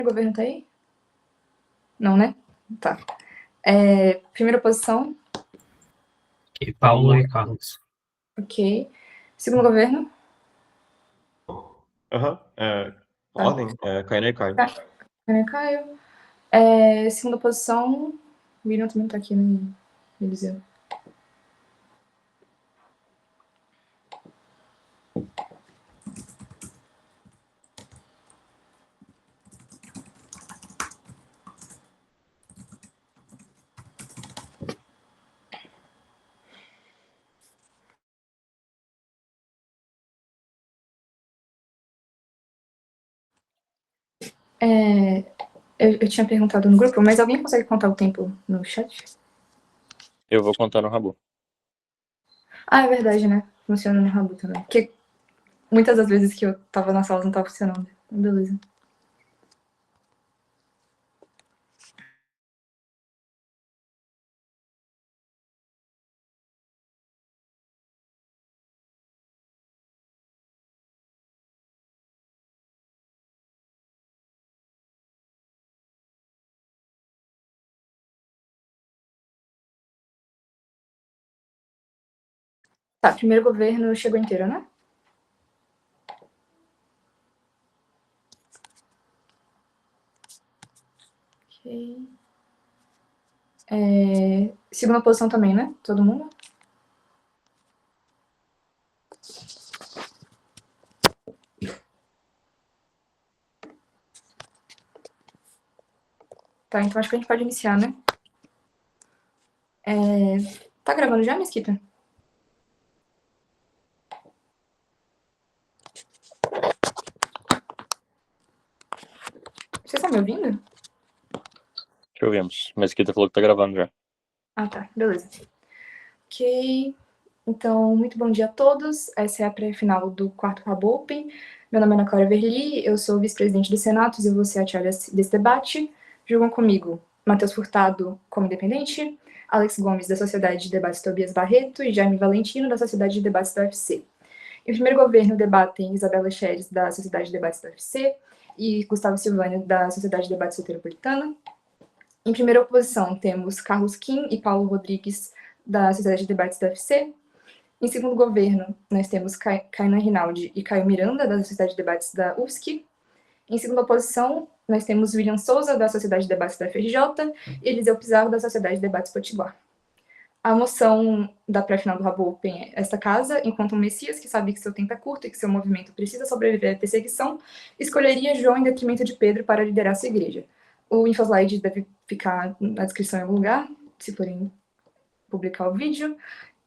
O governo tá aí? Não, né? Tá. Primeira posição. E Paulo e Carlos. Ok. Segundo governo. Ordem, Caio e Caio. Caio. Segunda posição. O William também tá aqui no Eliseu. Eu tinha perguntado no grupo, mas alguém consegue contar o tempo no chat? Eu vou contar no Rabu. É verdade, né? Funciona no Rabu também. Porque muitas das vezes que eu tava na sala não tava funcionando. Beleza. Tá, primeiro governo chegou inteiro, né? Ok. Segunda posição também, né? Todo mundo? Tá, então acho que a gente pode iniciar, né? Tá gravando já, Mesquita? Vocês estão me ouvindo? Te ouvimos. Mas aqui falou que tá gravando já. Ah, tá. Beleza. Ok. Então, muito bom dia a todos. Essa é a pré-final do quarto Hub Open. Meu nome é Ana Clara Verli, eu sou vice-presidente do Senatos e vou ser a tia desse debate. Jogam comigo Matheus Furtado, como independente, Alex Gomes, da Sociedade de Debates Tobias Barreto e Jaime Valentino, da Sociedade de Debates da UFC. Em primeiro governo, debatem Isabela Scheres, da Sociedade de Debates da UFC, e Gustavo Silvânia, da Sociedade de Debates Soteropolitana. Em primeira oposição, temos Carlos Kim e Paulo Rodrigues, da Sociedade de Debates da UFC. Em segundo governo, nós temos Kainan Rinaldi e Caio Miranda, da Sociedade de Debates da UFSC. Em segunda oposição, nós temos William Souza, da Sociedade de Debates da FRJ, e Eliseu Pizarro, da Sociedade de Debates Potiguar. A moção da pré-final do Rabo Open é: esta casa, enquanto um Messias que sabe que seu tempo é curto e que seu movimento precisa sobreviver à perseguição, escolheria João em detrimento de Pedro para liderar sua igreja. O infoslide deve ficar na descrição em algum lugar, se forem publicar o vídeo.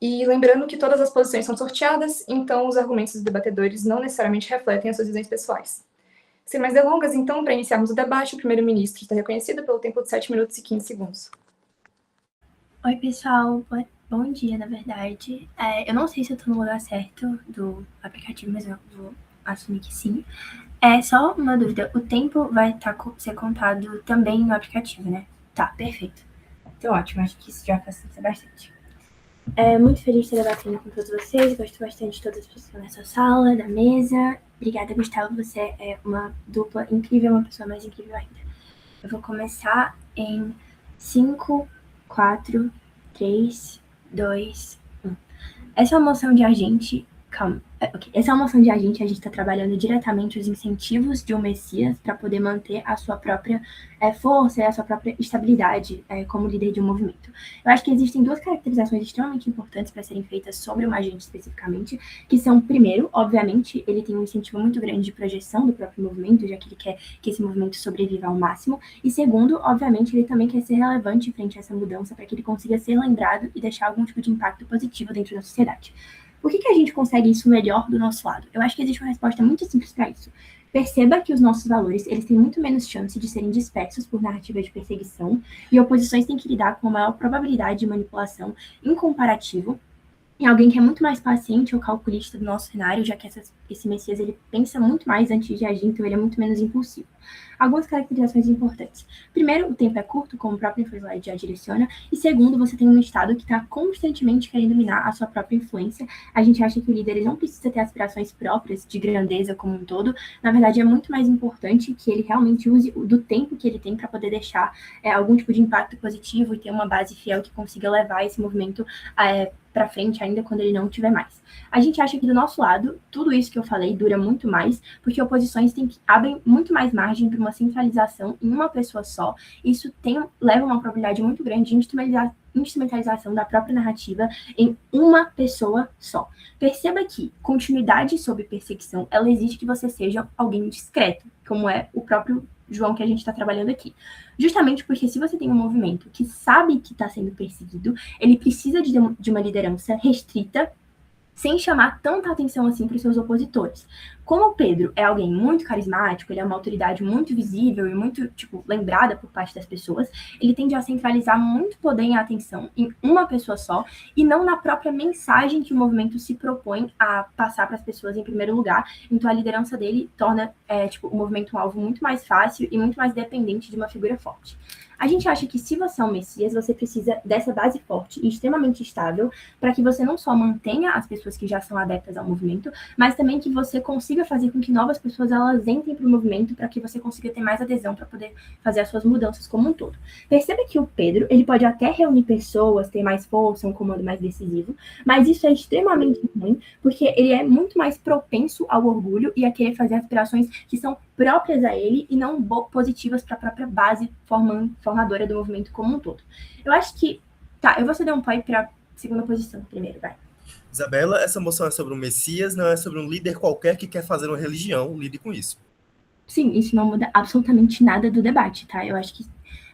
E lembrando que todas as posições são sorteadas, então os argumentos dos debatedores não necessariamente refletem as suas visões pessoais. Sem mais delongas, então, para iniciarmos o debate, o primeiro-ministro está reconhecido pelo tempo de 7 minutos e 15 segundos. Oi, pessoal. Bom dia, na verdade. Eu não sei se eu tô no lugar certo do aplicativo, mas eu vou assumir que sim. Só uma dúvida. O tempo vai ser contado também no aplicativo, né? Tá, perfeito. Então, ótimo. Acho que isso já facilita bastante. Muito feliz de estar debatendo com todos vocês. Gosto bastante de todas as pessoas nessa sala, da mesa. Obrigada, Gustavo. Você é uma dupla incrível, uma pessoa mais incrível ainda. Eu vou começar em 5, 4, 3, 2, 1. Essa é uma moção de agente. Calma. Essa é uma moção de agente, a gente está trabalhando diretamente os incentivos de um Messias para poder manter a sua própria força e a sua própria estabilidade como líder de um movimento. Eu acho que existem duas caracterizações extremamente importantes para serem feitas sobre um agente especificamente, que são, primeiro, obviamente, ele tem um incentivo muito grande de projeção do próprio movimento, já que ele quer que esse movimento sobreviva ao máximo, e segundo, obviamente, ele também quer ser relevante frente a essa mudança para que ele consiga ser lembrado e deixar algum tipo de impacto positivo dentro da sociedade. Por que a gente consegue isso melhor do nosso lado? Eu acho que existe uma resposta muito simples para isso. Perceba que os nossos valores, eles têm muito menos chance de serem dispersos por narrativas de perseguição, e oposições têm que lidar com a maior probabilidade de manipulação em comparativo em alguém que é muito mais paciente ou calculista do nosso cenário, já que esse Messias ele pensa muito mais antes de agir, então ele é muito menos impulsivo. Algumas caracterizações importantes. Primeiro, o tempo é curto, como o próprio slide já direciona. E segundo, você tem um estado que está constantemente querendo minar a sua própria influência. A gente acha que o líder ele não precisa ter aspirações próprias de grandeza como um todo. Na verdade, é muito mais importante que ele realmente use do tempo que ele tem para poder deixar algum tipo de impacto positivo e ter uma base fiel que consiga levar esse movimento para frente ainda quando ele não tiver mais. A gente acha que do nosso lado, tudo isso que eu falei dura muito mais, porque oposições abrem muito mais margem para uma centralização em uma pessoa só. Isso leva a uma probabilidade muito grande de instrumentalização da própria narrativa em uma pessoa só. Perceba que continuidade sob perseguição, ela exige que você seja alguém discreto, como é o próprio João que a gente está trabalhando aqui. Justamente porque se você tem um movimento que sabe que está sendo perseguido, ele precisa de uma liderança restrita, sem chamar tanta atenção assim para os seus opositores. Como o Pedro é alguém muito carismático, ele é uma autoridade muito visível e muito, lembrada por parte das pessoas, ele tende a centralizar muito poder e atenção em uma pessoa só e não na própria mensagem que o movimento se propõe a passar para as pessoas em primeiro lugar. Então, a liderança dele torna o movimento um alvo muito mais fácil e muito mais dependente de uma figura forte. A gente acha que se você é um Messias, você precisa dessa base forte e extremamente estável para que você não só mantenha as pessoas que já são adeptas ao movimento, mas também que você consiga fazer com que novas pessoas elas entrem para o movimento para que você consiga ter mais adesão para poder fazer as suas mudanças como um todo. Perceba que o Pedro, ele pode até reunir pessoas, ter mais força, um comando mais decisivo, mas isso é extremamente ruim, porque ele é muito mais propenso ao orgulho e a querer fazer aspirações que são próprias a ele e não positivas para a própria base formadora do movimento como um todo. Eu acho que... Tá, eu vou ceder um point para a segunda posição primeiro, vai. Isabela, essa moção é sobre um Messias, não é sobre um líder qualquer que quer fazer uma religião, lide com isso. Sim, isso não muda absolutamente nada do debate, tá? Eu acho que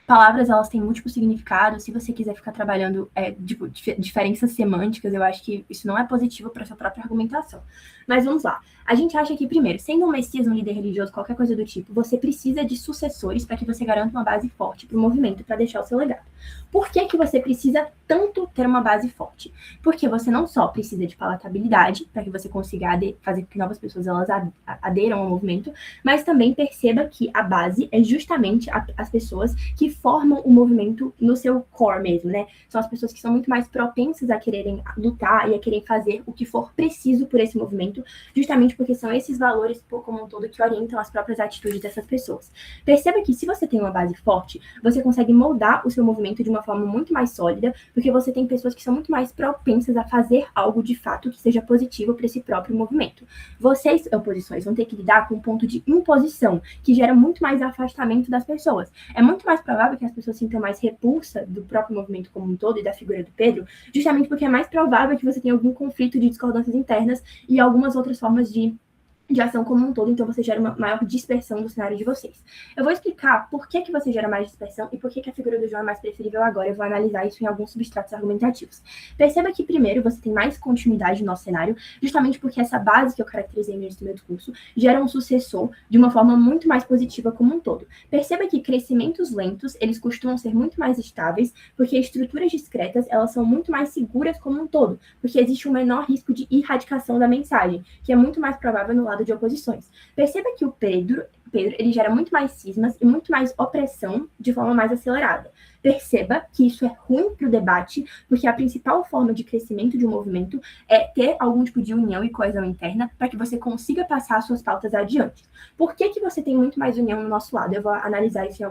palavras, elas têm múltiplos significados. Se você quiser ficar trabalhando diferenças semânticas, eu acho que isso não é positivo para sua própria argumentação. Mas vamos lá. A gente acha que, primeiro, sendo um Messias, um líder religioso, qualquer coisa do tipo, você precisa de sucessores para que você garanta uma base forte para o movimento, para deixar o seu legado. Por que que você precisa tanto ter uma base forte? Porque você não só precisa de palatabilidade, para que você consiga fazer com que novas pessoas elas aderam ao movimento, mas também perceba que a base é justamente as pessoas que formam o movimento no seu core mesmo, né? São as pessoas que são muito mais propensas a quererem lutar e a querer fazer o que for preciso por esse movimento, justamente porque são esses valores, como um todo, que orientam as próprias atitudes dessas pessoas. Perceba que se você tem uma base forte, você consegue moldar o seu movimento de uma forma muito mais sólida, porque você tem pessoas que são muito mais propensas a fazer algo de fato que seja positivo para esse próprio movimento. Vocês, oposições, vão ter que lidar com um ponto de imposição, que gera muito mais afastamento das pessoas. É muito mais provável que as pessoas sintam mais repulsa do próprio movimento como um todo e da figura do Pedro, justamente porque é mais provável que você tenha algum conflito de discordâncias internas e algumas outras formas de ação como um todo, então você gera uma maior dispersão do cenário de vocês. Eu vou explicar por que você gera mais dispersão e por que a figura do João é mais preferível agora. Eu vou analisar isso em alguns substratos argumentativos. Perceba que, primeiro, você tem mais continuidade no nosso cenário, justamente porque essa base que eu caracterizei no início do meu discurso gera um sucessor de uma forma muito mais positiva como um todo. Perceba que crescimentos lentos, eles costumam ser muito mais estáveis, porque estruturas discretas, elas são muito mais seguras como um todo, porque existe um menor risco de erradicação da mensagem, que é muito mais provável no lado de oposições. Perceba que o Pedro ele gera muito mais cismas e muito mais opressão de forma mais acelerada. Perceba que isso é ruim para o debate, porque a principal forma de crescimento de um movimento é ter algum tipo de união e coesão interna para que você consiga passar suas pautas adiante. Por que você tem muito mais união no nosso lado? Eu vou analisar isso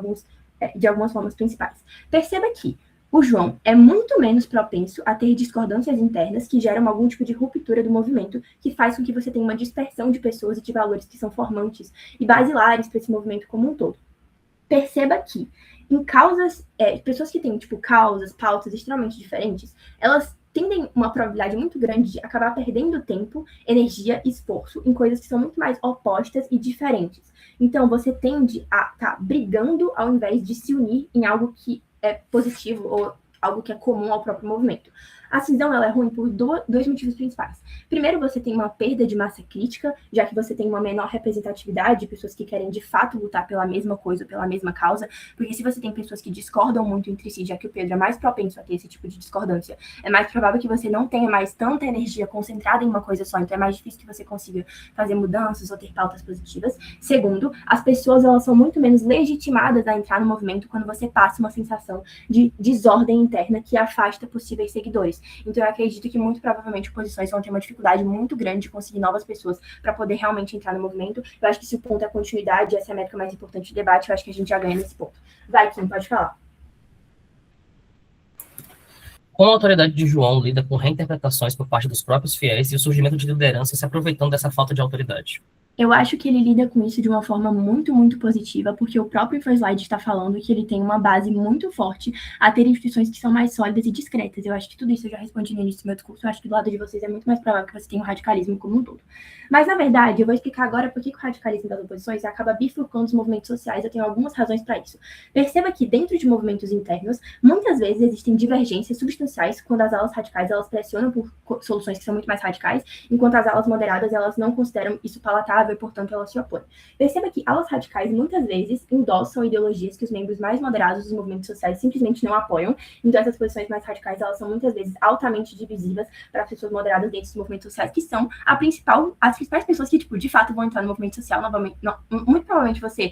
de algumas formas principais. Perceba que o João é muito menos propenso a ter discordâncias internas que geram algum tipo de ruptura do movimento, que faz com que você tenha uma dispersão de pessoas e de valores que são formantes e basilares para esse movimento como um todo. Perceba que em causas, pessoas que têm causas, pautas extremamente diferentes, elas tendem uma probabilidade muito grande de acabar perdendo tempo, energia e esforço em coisas que são muito mais opostas e diferentes. Então, você tende a estar brigando ao invés de se unir em algo que é positivo ou algo que é comum ao próprio movimento. A cisão ela é ruim por dois motivos principais. Primeiro, você tem uma perda de massa crítica, já que você tem uma menor representatividade de pessoas que querem de fato lutar pela mesma coisa, pela mesma causa, porque se você tem pessoas que discordam muito entre si, já que o Pedro é mais propenso a ter esse tipo de discordância, é mais provável que você não tenha mais tanta energia concentrada em uma coisa só, então é mais difícil que você consiga fazer mudanças ou ter pautas positivas. Segundo, as pessoas elas são muito menos legitimadas a entrar no movimento quando você passa uma sensação de desordem interna que afasta possíveis seguidores. Então eu acredito que muito provavelmente oposições vão ter uma dificuldade muito grande de conseguir novas pessoas para poder realmente entrar no movimento. Eu acho que se o ponto é a continuidade, essa é a métrica mais importante do debate, eu acho que a gente já ganha nesse ponto. Vai, Kim, pode falar. Como a autoridade de João lida com reinterpretações por parte dos próprios fiéis e o surgimento de lideranças se aproveitando dessa falta de autoridade? Eu acho que ele lida com isso de uma forma muito, muito positiva, porque o próprio First Slide está falando que ele tem uma base muito forte a ter instituições que são mais sólidas e discretas. Eu acho que tudo isso eu já respondi no início do meu discurso. Eu acho que do lado de vocês é muito mais provável que você tenha um radicalismo como um todo. Mas, na verdade, eu vou explicar agora por que o radicalismo das oposições acaba bifurcando os movimentos sociais. Eu tenho algumas razões para isso. Perceba que, dentro de movimentos internos, muitas vezes existem divergências substanciais quando as alas radicais elas pressionam por soluções que são muito mais radicais, enquanto as alas moderadas elas não consideram isso palatável e, portanto, elas se opõem. Perceba que alas radicais muitas vezes endossam ideologias que os membros mais moderados dos movimentos sociais simplesmente não apoiam. Então, essas posições mais radicais elas são muitas vezes altamente divisivas para as pessoas moderadas dentro dos movimentos sociais, que são as principais pessoas que, tipo, de fato vão entrar no movimento social. Novamente, muito provavelmente você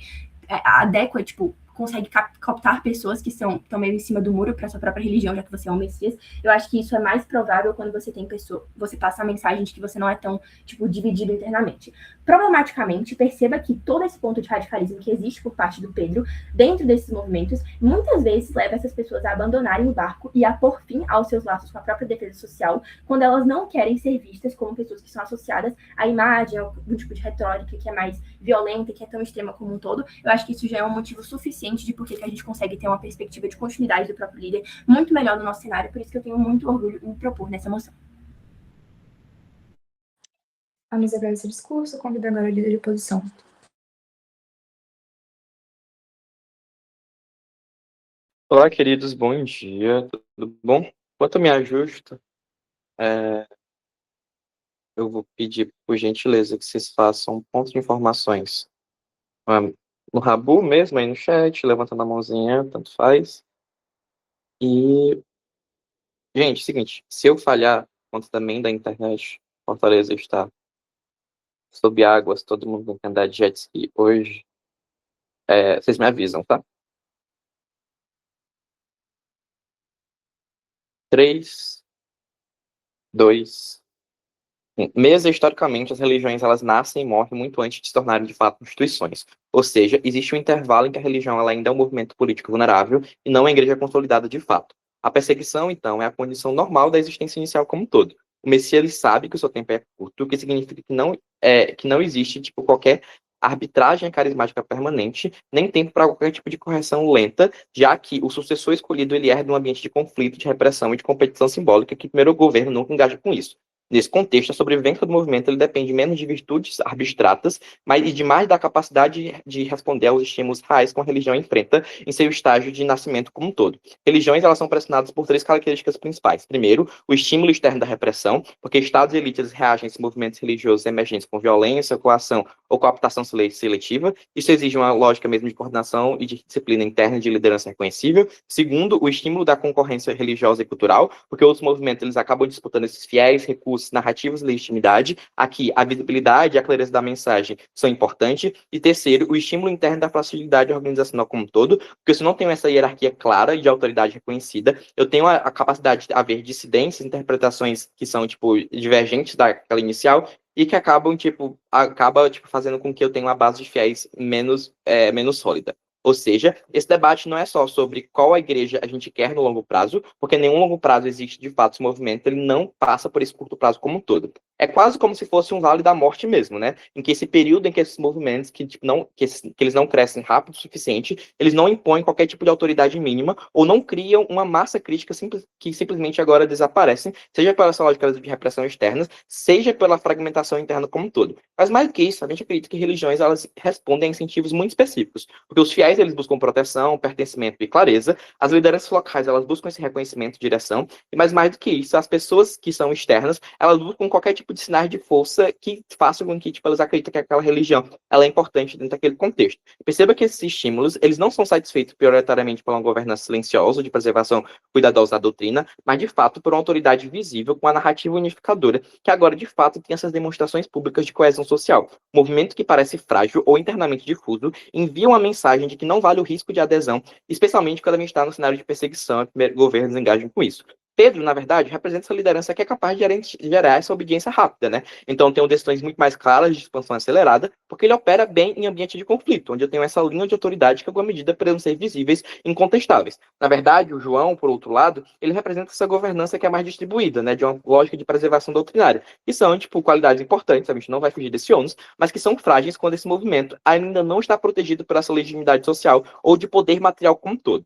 adequa, tipo, consegue captar pessoas que estão meio em cima do muro para sua própria religião, já que você é um Messias. Eu acho que isso é mais provável quando você tem você passa a mensagem de que você não é tão, tipo, dividido internamente. Problematicamente, perceba que todo esse ponto de radicalismo que existe por parte do Pedro, dentro desses movimentos, muitas vezes leva essas pessoas a abandonarem o barco e a pôr fim aos seus laços com a própria defesa social, quando elas não querem ser vistas como pessoas que são associadas à imagem, a algum tipo de retórica que é mais violenta, que é tão extrema como um todo. Eu acho que isso já é um motivo suficiente de por que a gente consegue ter uma perspectiva de continuidade do próprio líder muito melhor no nosso cenário, por isso que eu tenho muito orgulho em propor nessa moção. A mesa agradece o discurso, convido agora o líder de oposição. Olá, queridos, bom dia, tudo bom? Enquanto eu me ajusto, eu vou pedir, por gentileza, que vocês façam um ponto de informações no Rabu mesmo, aí no chat, levantando a mãozinha, tanto faz. E, gente, seguinte, se eu falhar, conta também da internet, Fortaleza está sob águas, todo mundo tem que andar de jet ski hoje, vocês me avisam, tá? 3, 2, 1. Mesa, historicamente, as religiões elas nascem e morrem muito antes de se tornarem de fato instituições. Ou seja, existe um intervalo em que a religião ela ainda é um movimento político vulnerável e não a igreja consolidada de fato. A perseguição, então, é a condição normal da existência inicial como um todo. O Messias ele sabe que o seu tempo é curto, o que significa que não existe tipo, qualquer arbitragem carismática permanente, nem tempo para qualquer tipo de correção lenta, já que o sucessor escolhido ele herda um ambiente de conflito, de repressão e de competição simbólica que primeiro o governo nunca engaja com isso. Nesse contexto, a sobrevivência do movimento ele depende menos de virtudes abstratas, mas de mais da capacidade de responder aos estímulos reais que a religião enfrenta em seu estágio de nascimento como um todo. Religiões elas são pressionadas por 3 características principais. Primeiro, o estímulo externo da repressão, porque estados e elites reagem a esses movimentos religiosos emergentes com violência, coação ou cooptação seletiva. Isso exige uma lógica mesmo de coordenação e de disciplina interna de liderança reconhecível. Segundo, o estímulo da concorrência religiosa e cultural, porque outros movimentos eles acabam disputando esses fiéis, recursos, narrativas e legitimidade. Aqui, a visibilidade e a clareza da mensagem são importantes. E terceiro, o estímulo interno da facilidade organizacional como um todo, porque se eu não tenho essa hierarquia clara e de autoridade reconhecida, eu tenho a capacidade de haver dissidências, interpretações que são, tipo, divergentes daquela inicial e que acaba fazendo com que eu tenha uma base de fiéis menos sólida. Ou seja, esse debate não é só sobre qual a igreja a gente quer no longo prazo, porque nenhum longo prazo existe de fato esse movimento, ele não passa por esse curto prazo como um todo. É quase como se fosse um vale da morte mesmo, né? Em que esse período em que esses movimentos, que, tipo, que eles não crescem rápido o suficiente, eles não impõem qualquer tipo de autoridade mínima ou não criam uma massa crítica que simplesmente agora desaparecem, seja pela essa lógica de repressão externa, seja pela fragmentação interna como um todo. Mas mais do que isso, a gente acredita que religiões elas respondem a incentivos muito específicos, porque os fiéis eles buscam proteção, pertencimento e clareza, as lideranças locais elas buscam esse reconhecimento e direção, mas mais do que isso, as pessoas que são externas, elas buscam qualquer tipo de sinal de força que faça com que tipo, elas acreditem que aquela religião ela é importante dentro daquele contexto. Perceba que esses estímulos, eles não são satisfeitos prioritariamente por uma governança silenciosa, de preservação cuidadosa da doutrina, mas de fato por uma autoridade visível com a narrativa unificadora, que agora de fato tem essas demonstrações públicas de coesão social. Movimento que parece frágil ou internamente difuso envia uma mensagem de que não vale o risco de adesão, especialmente quando a gente está no cenário de perseguição e governos engajam com isso. Pedro, na verdade, representa essa liderança que é capaz de gerar essa obediência rápida, né? Então, tem decisões muito mais claras de expansão acelerada, porque ele opera bem em ambiente de conflito, onde eu tenho essa linha de autoridade que, em alguma medida, precisam ser visíveis e incontestáveis. Na verdade, o João, por outro lado, ele representa essa governança que é mais distribuída, né? De uma lógica de preservação doutrinária, que são, tipo, qualidades importantes, a gente não vai fugir desse ônus, mas que são frágeis quando esse movimento ainda não está protegido por essa legitimidade social ou de poder material como um todo.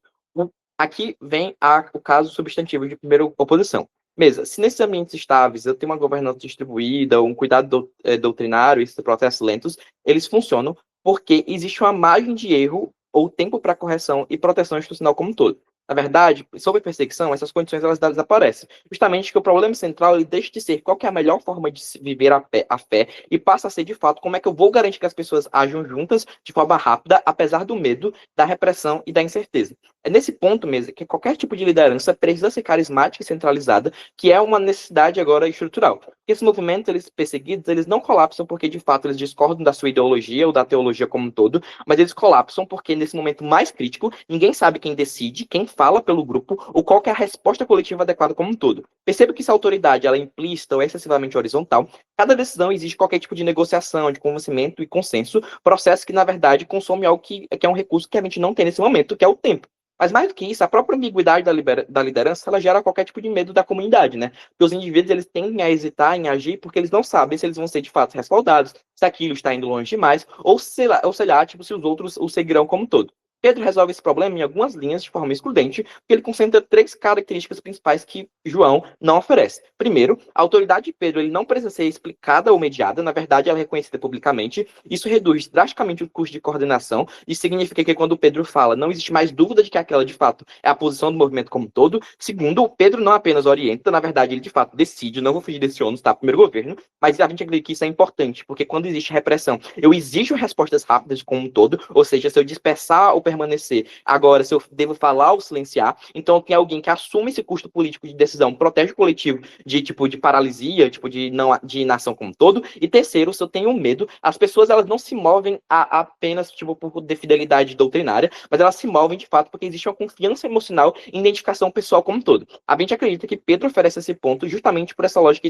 Aqui vem o caso substantivo de primeira oposição. Mesa, se nesses ambientes estáveis eu tenho uma governança distribuída, um cuidado doutrinário, esses processos lentos, eles funcionam porque existe uma margem de erro ou tempo para correção e proteção institucional como um todo. Na verdade, sob perseguição, essas condições elas desaparecem. Justamente que o problema central ele deixa de ser qual que é a melhor forma de viver a fé e passa a ser, de fato, como é que eu vou garantir que as pessoas ajam juntas de forma rápida, apesar do medo, da repressão e da incerteza. É nesse ponto mesmo que qualquer tipo de liderança precisa ser carismática e centralizada, que é uma necessidade agora estrutural. Esses movimentos eles perseguidos, eles não colapsam porque, de fato, eles discordam da sua ideologia ou da teologia como um todo, mas eles colapsam porque, nesse momento mais crítico, ninguém sabe quem decide, quem fala pelo grupo ou qual que é a resposta coletiva adequada como um todo. Perceba que se a autoridade ela é implícita ou excessivamente horizontal, cada decisão exige qualquer tipo de negociação, de convencimento e consenso, processo que, na verdade, consome algo que é um recurso que a gente não tem nesse momento, que é o tempo. Mas mais do que isso, a própria ambiguidade da liderança, ela gera qualquer tipo de medo da comunidade, né? Porque os indivíduos, eles tendem a hesitar em agir porque eles não sabem se eles vão ser, de fato, respaldados, se aquilo está indo longe demais, ou sei lá, tipo, se os outros o seguirão como um todo. Pedro resolve esse problema em algumas linhas de forma excludente, porque ele concentra 3 características principais que João não oferece. Primeiro, a autoridade de Pedro ele não precisa ser explicada ou mediada, na verdade ela é reconhecida publicamente. Isso reduz drasticamente o custo de coordenação e significa que quando Pedro fala, não existe mais dúvida de que aquela de fato é a posição do movimento como um todo. Segundo, Pedro não apenas orienta, na verdade ele de fato decide, não vou fugir desse ônus, tá? Primeiro governo, mas a gente acredita que isso é importante, porque quando existe repressão, eu exijo respostas rápidas como um todo, ou seja, se eu dispersar ou permanecer. Agora, se eu devo falar ou silenciar, então tem alguém que assume esse custo político de decisão, protege o coletivo de paralisia, de inação como um todo. E terceiro, se eu tenho medo, as pessoas elas não se movem apenas por fidelidade doutrinária, mas elas se movem de fato porque existe uma confiança emocional e identificação pessoal como um todo. A gente acredita que Pedro oferece esse ponto justamente por essa lógica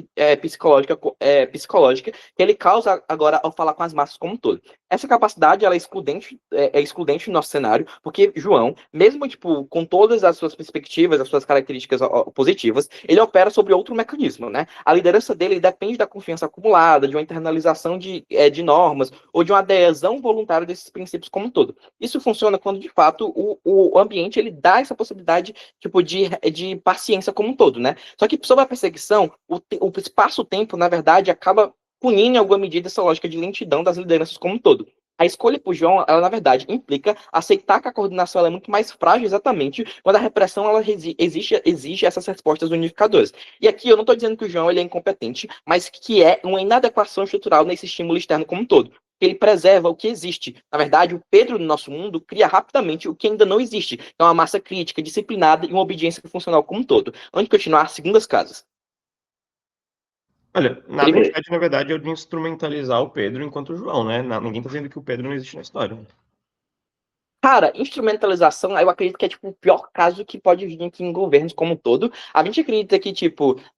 psicológica que ele causa agora ao falar com as massas como um todo. Essa capacidade ela é excludente no nosso cenário, porque João, mesmo com todas as suas perspectivas, as suas características positivas, ele opera sobre outro mecanismo, né? A liderança dele depende da confiança acumulada, de uma internalização de normas ou de uma adesão voluntária desses princípios como um todo. Isso funciona quando, de fato, o ambiente ele dá essa possibilidade de paciência como um todo, né? Só que sob a perseguição, o espaço-tempo, na verdade, acaba punindo em alguma medida essa lógica de lentidão das lideranças como um todo. A escolha por João, ela na verdade implica aceitar que a coordenação ela é muito mais frágil exatamente quando a repressão ela exige essas respostas unificadoras. E aqui eu não estou dizendo que o João ele é incompetente, mas que é uma inadequação estrutural nesse estímulo externo como um todo. Ele preserva o que existe. Na verdade, o Pedro no nosso mundo cria rapidamente o que ainda não existe. É uma massa crítica, disciplinada e uma obediência funcional como um todo. Antes de continuar, segundas casas. Olha, na verdade, é de instrumentalizar o Pedro enquanto João, né? Ninguém tá dizendo que o Pedro não existe na história. Cara, instrumentalização, eu acredito que é, o pior caso que pode vir aqui em governos como um todo. A gente acredita que,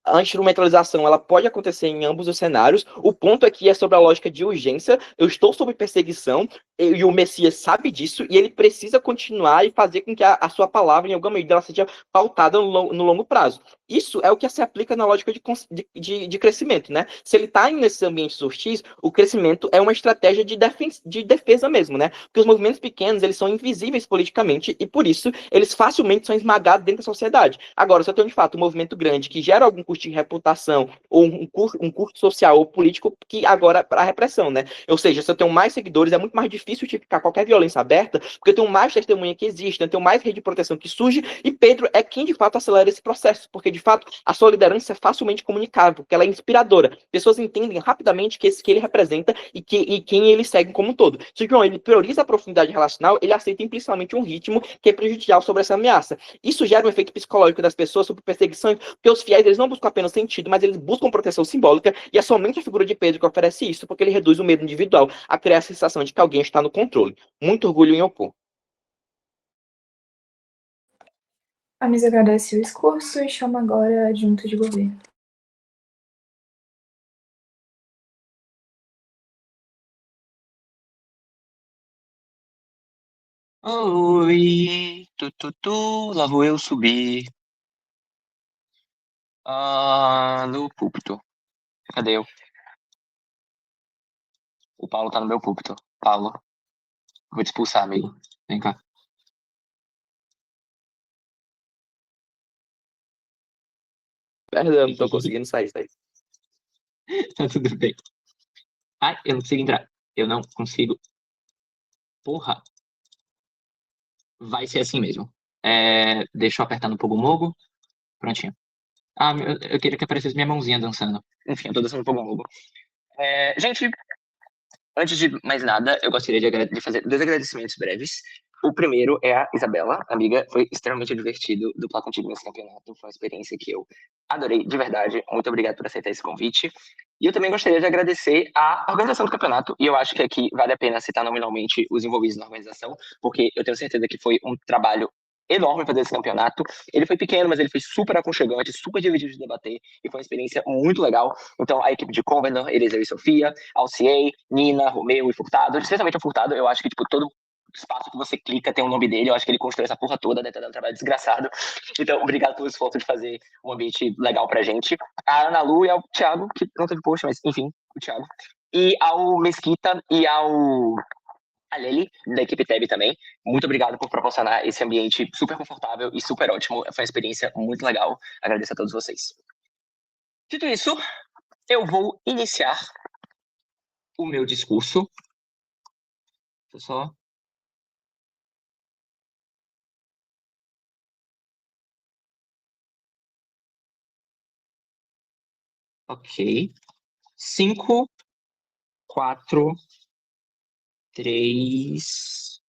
a instrumentalização, ela pode acontecer em ambos os cenários. O ponto aqui é sobre a lógica de urgência. Eu estou sob perseguição, e o Messias sabe disso, e ele precisa continuar e fazer com que a sua palavra, em alguma medida, ela seja pautada no longo prazo. Isso é o que se aplica na lógica de crescimento, né? Se ele está nesse ambiente hostis, o crescimento é uma estratégia de defesa mesmo, né? Porque os movimentos pequenos, eles são invisíveis politicamente e, por isso, eles facilmente são esmagados dentro da sociedade. Agora, se eu tenho, de fato, um movimento grande que gera algum custo de reputação ou um custo social ou político que agora para a repressão, né? Ou seja, se eu tenho mais seguidores, é muito mais difícil justificar qualquer violência aberta, porque eu tenho mais testemunha que existe, eu tenho mais rede de proteção que surge, e Pedro é quem, de fato, acelera esse processo, porque, de fato, a sua liderança é facilmente comunicável, porque ela é inspiradora. Pessoas entendem rapidamente que ele representa e quem ele segue como um todo. Se o João ele prioriza a profundidade relacional, ele aceita implicitamente um ritmo que é prejudicial sobre essa ameaça. Isso gera um efeito psicológico das pessoas sobre perseguição, porque os fiéis eles não buscam apenas sentido, mas eles buscam proteção simbólica, e é somente a figura de Pedro que oferece isso, porque ele reduz o medo individual a criar a sensação de que alguém está no controle. Muito orgulho em opor. A mesa agradece o discurso e chama agora a adjunta de governo. Oi, lá vou eu subir. No púlpito. Cadê eu? O Paulo tá no meu púlpito. Paulo, vou te expulsar, amigo. Vem cá. Perdão, não tô conseguindo sair. Tá tudo bem. Ai, eu não consigo entrar. Eu não consigo. Porra. Vai ser assim mesmo. Deixa eu apertar no Pogomogo. Prontinho. Eu queria que aparecesse minha mãozinha dançando. Enfim, eu tô dançando no Pogomogo. Gente, antes de mais nada, eu gostaria de fazer 2 agradecimentos breves. O primeiro é a Isabela, amiga. Foi extremamente divertido duplar contigo nesse campeonato. Foi uma experiência que eu adorei, de verdade. Muito obrigado por aceitar esse convite. E eu também gostaria de agradecer a organização do campeonato. E eu acho que aqui vale a pena citar nominalmente os envolvidos na organização, porque eu tenho certeza que foi um trabalho enorme fazer esse campeonato. Ele foi pequeno, mas ele foi super aconchegante, super divertido de debater, e foi uma experiência muito legal. Então, a equipe de Convenor, Eliseu e Sofia, Alciei, Nina, Romeu e Furtado, especialmente o Furtado, eu acho que, todo espaço que você clica tem o nome dele, eu acho que ele construiu essa porra toda, deve estar dando um trabalho desgraçado. Então, obrigado pelo esforço de fazer um ambiente legal pra gente. A Ana Lu e ao Thiago, que não teve post, mas enfim, o Thiago. E ao Mesquita e a Lely, da equipe TEB também. Muito obrigado por proporcionar esse ambiente super confortável e super ótimo. Foi uma experiência muito legal. Agradeço a todos vocês. Dito isso, eu vou iniciar o meu discurso. Deixa eu só... Ok. 5, 4, 3,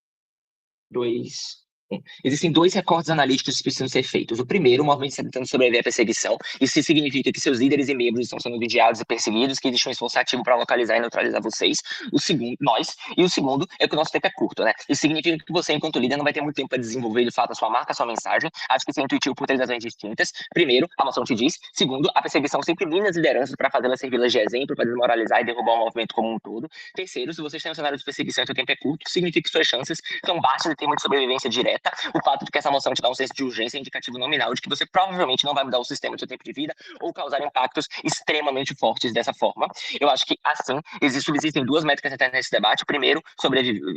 2, 1. Existem 2 recortes analíticos que precisam ser feitos. O primeiro, o movimento tentando sobreviver à perseguição. Isso significa que seus líderes e membros estão sendo vigiados e perseguidos, que existe um esforço ativo para localizar e neutralizar vocês. O segundo, nós. E o segundo é que o nosso tempo é curto, né? Isso significa que você, enquanto líder, não vai ter muito tempo para desenvolver, de fato, a sua marca, a sua mensagem. Acho que isso é intuitivo por 3 razões distintas. Primeiro, a moção te diz. Segundo, a perseguição sempre mina as lideranças para fazê-las servi-las de exemplo, para desmoralizar e derrubar o movimento como um todo. Terceiro, se você está em um cenário de perseguição e seu tempo é curto, significa que suas chances são baixas de ter uma sobrevivência direta. O fato de que essa moção te dá um senso de urgência é indicativo nominal de que você provavelmente não vai mudar o sistema do seu tempo de vida ou causar impactos extremamente fortes dessa forma. Eu acho que, assim, existem 2 métricas internas nesse debate. Primeiro,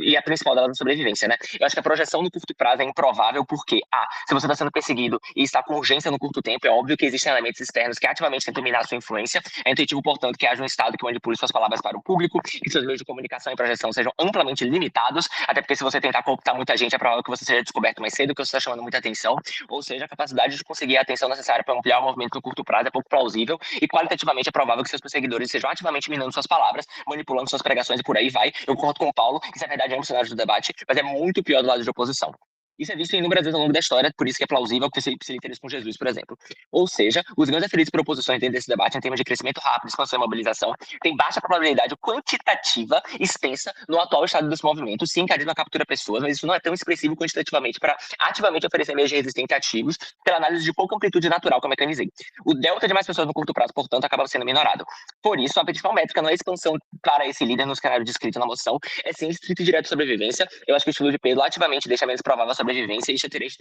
e a principal delas é a sobrevivência, né? Eu acho que a projeção no curto prazo é improvável porque, se você está sendo perseguido e está com urgência no curto tempo, é óbvio que existem elementos externos que ativamente tentam minar a sua influência. É intuitivo, portanto, que haja um Estado que manipule suas palavras para o público, que seus meios de comunicação e projeção sejam amplamente limitados, até porque se você tentar cooptar muita gente, é provável que você seja descoberto mais cedo, que você está chamando muita atenção, ou seja, a capacidade de conseguir a atenção necessária para ampliar o movimento no curto prazo é pouco plausível, e qualitativamente é provável que seus perseguidores estejam ativamente minando suas palavras, manipulando suas pregações e por aí vai. Eu concordo com o Paulo, que isso é verdade, é um cenário do debate, mas é muito pior do lado de oposição. Isso é visto inúmeras vezes ao longo da história, por isso que é plausível que se interesse com Jesus, por exemplo. Ou seja, os grandes aferidos por oposições dentro desse debate, em termos de crescimento rápido, expansão e mobilização, tem baixa probabilidade quantitativa extensa no atual estado desse movimento, sim, carisma captura pessoas, mas isso não é tão expressivo quantitativamente para ativamente oferecer meios de resistência ativos pela análise de pouca amplitude natural que eu mecanizei. O delta de mais pessoas no curto prazo, portanto, acaba sendo minorado. Por isso, a principal métrica não é a expansão para esse líder nos cenários descritos na moção, é sim estrito e direto sobrevivência. Eu acho que o estilo de Pedro ativamente deixa menos provável a sobrevivência, e Xerez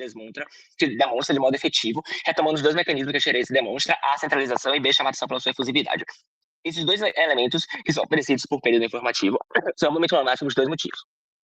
demonstra de modo efetivo, retomando os dois mecanismos que Xerez demonstra, A, centralização, e B, chamatização pela sua efusividade. Esses dois elementos, que são oferecidos por período informativo, são obviamente problemáticos por dois motivos.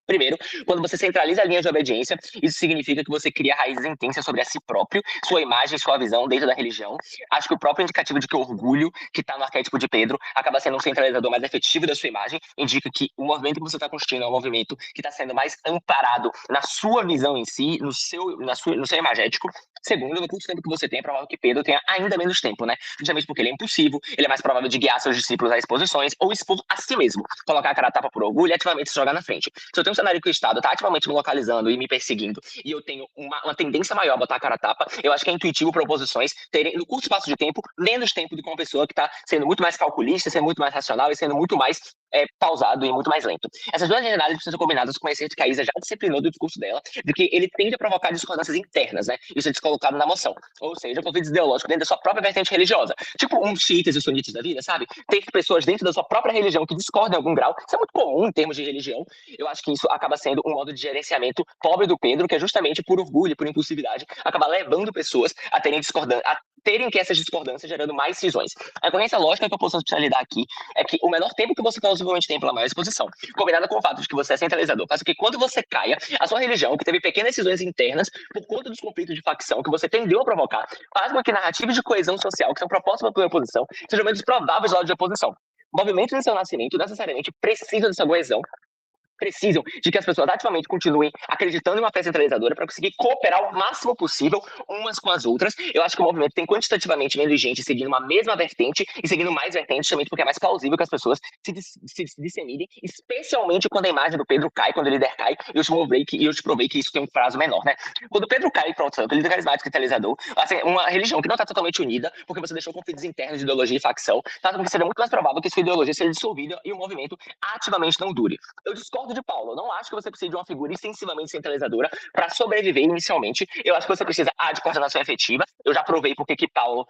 Primeiro, quando você centraliza a linha de obediência, isso significa que você cria raízes intensas sobre a si próprio, sua imagem, sua visão dentro da religião. Acho que o próprio indicativo de que o orgulho, que está no arquétipo de Pedro, acaba sendo um centralizador mais efetivo da sua imagem, indica que o movimento que você está construindo é um movimento que está sendo mais amparado na sua visão em si, no seu imagético. Segundo, no curto tempo que você tem, é provável que Pedro tenha ainda menos tempo, né? Justamente porque ele é impulsivo, ele é mais provável de guiar seus discípulos a exposições ou expor a si mesmo, colocar a cara a tapa por orgulho e ativamente se jogar na frente. Se eu tenho um cenário que o Estado está ativamente me localizando e me perseguindo, e eu tenho uma tendência maior a botar a cara a tapa, eu acho que é intuitivo para oposições terem, no curto espaço de tempo, menos tempo do que uma pessoa que está sendo muito mais calculista, sendo muito mais racional e sendo muito mais pausado e muito mais lento. Essas duas análises precisam ser combinadas com o conhecimento que a Isa já disciplinou do discurso dela, de que ele tende a provocar discordâncias internas, né? Isso é descolocado na moção. Ou seja, conflitos ideológicos dentro da sua própria vertente religiosa. Tipo uns xiitas e sunitas da vida, sabe? Ter pessoas dentro da sua própria religião que discordam em algum grau. Isso é muito comum em termos de religião. Eu acho que isso acaba sendo um modo de gerenciamento pobre do Pedro, que é justamente por orgulho, por impulsividade, acaba levando pessoas a terem que essas discordâncias gerando mais cisões. A corrência lógica que eu posso lidar aqui é que o menor tempo que você possivelmente tem pela maior exposição, combinado com o fato de que você é centralizador, faz com que quando você caia, a sua religião, que teve pequenas cisões internas, por conta dos conflitos de facção que você tendeu a provocar, faz com que narrativas de coesão social que são propostas pela oposição sejam menos prováveis do lado de oposição. Movimentos em seu nascimento necessariamente precisam dessa coesão, precisam de que as pessoas ativamente continuem acreditando em uma fé centralizadora para conseguir cooperar o máximo possível umas com as outras. Eu acho que o movimento tem quantitativamente menos gente seguindo uma mesma vertente e seguindo mais vertentes, justamente porque é mais plausível que as pessoas se disseminem, especialmente quando a imagem do Pedro cai, quando o líder cai, e eu te provei que isso tem um prazo menor, né? Quando o Pedro cai, pronto, o líder carismático centralizador, assim, uma religião que não está totalmente unida, porque você deixou conflitos internos de ideologia e facção, faz com que seja muito mais provável que sua ideologia seja dissolvida e o movimento ativamente não dure. Eu discordo de Paulo. Eu não acho que você precisa de uma figura extensivamente centralizadora para sobreviver inicialmente. Eu acho que você precisa, de coordenação efetiva. Eu já provei porque que Paulo...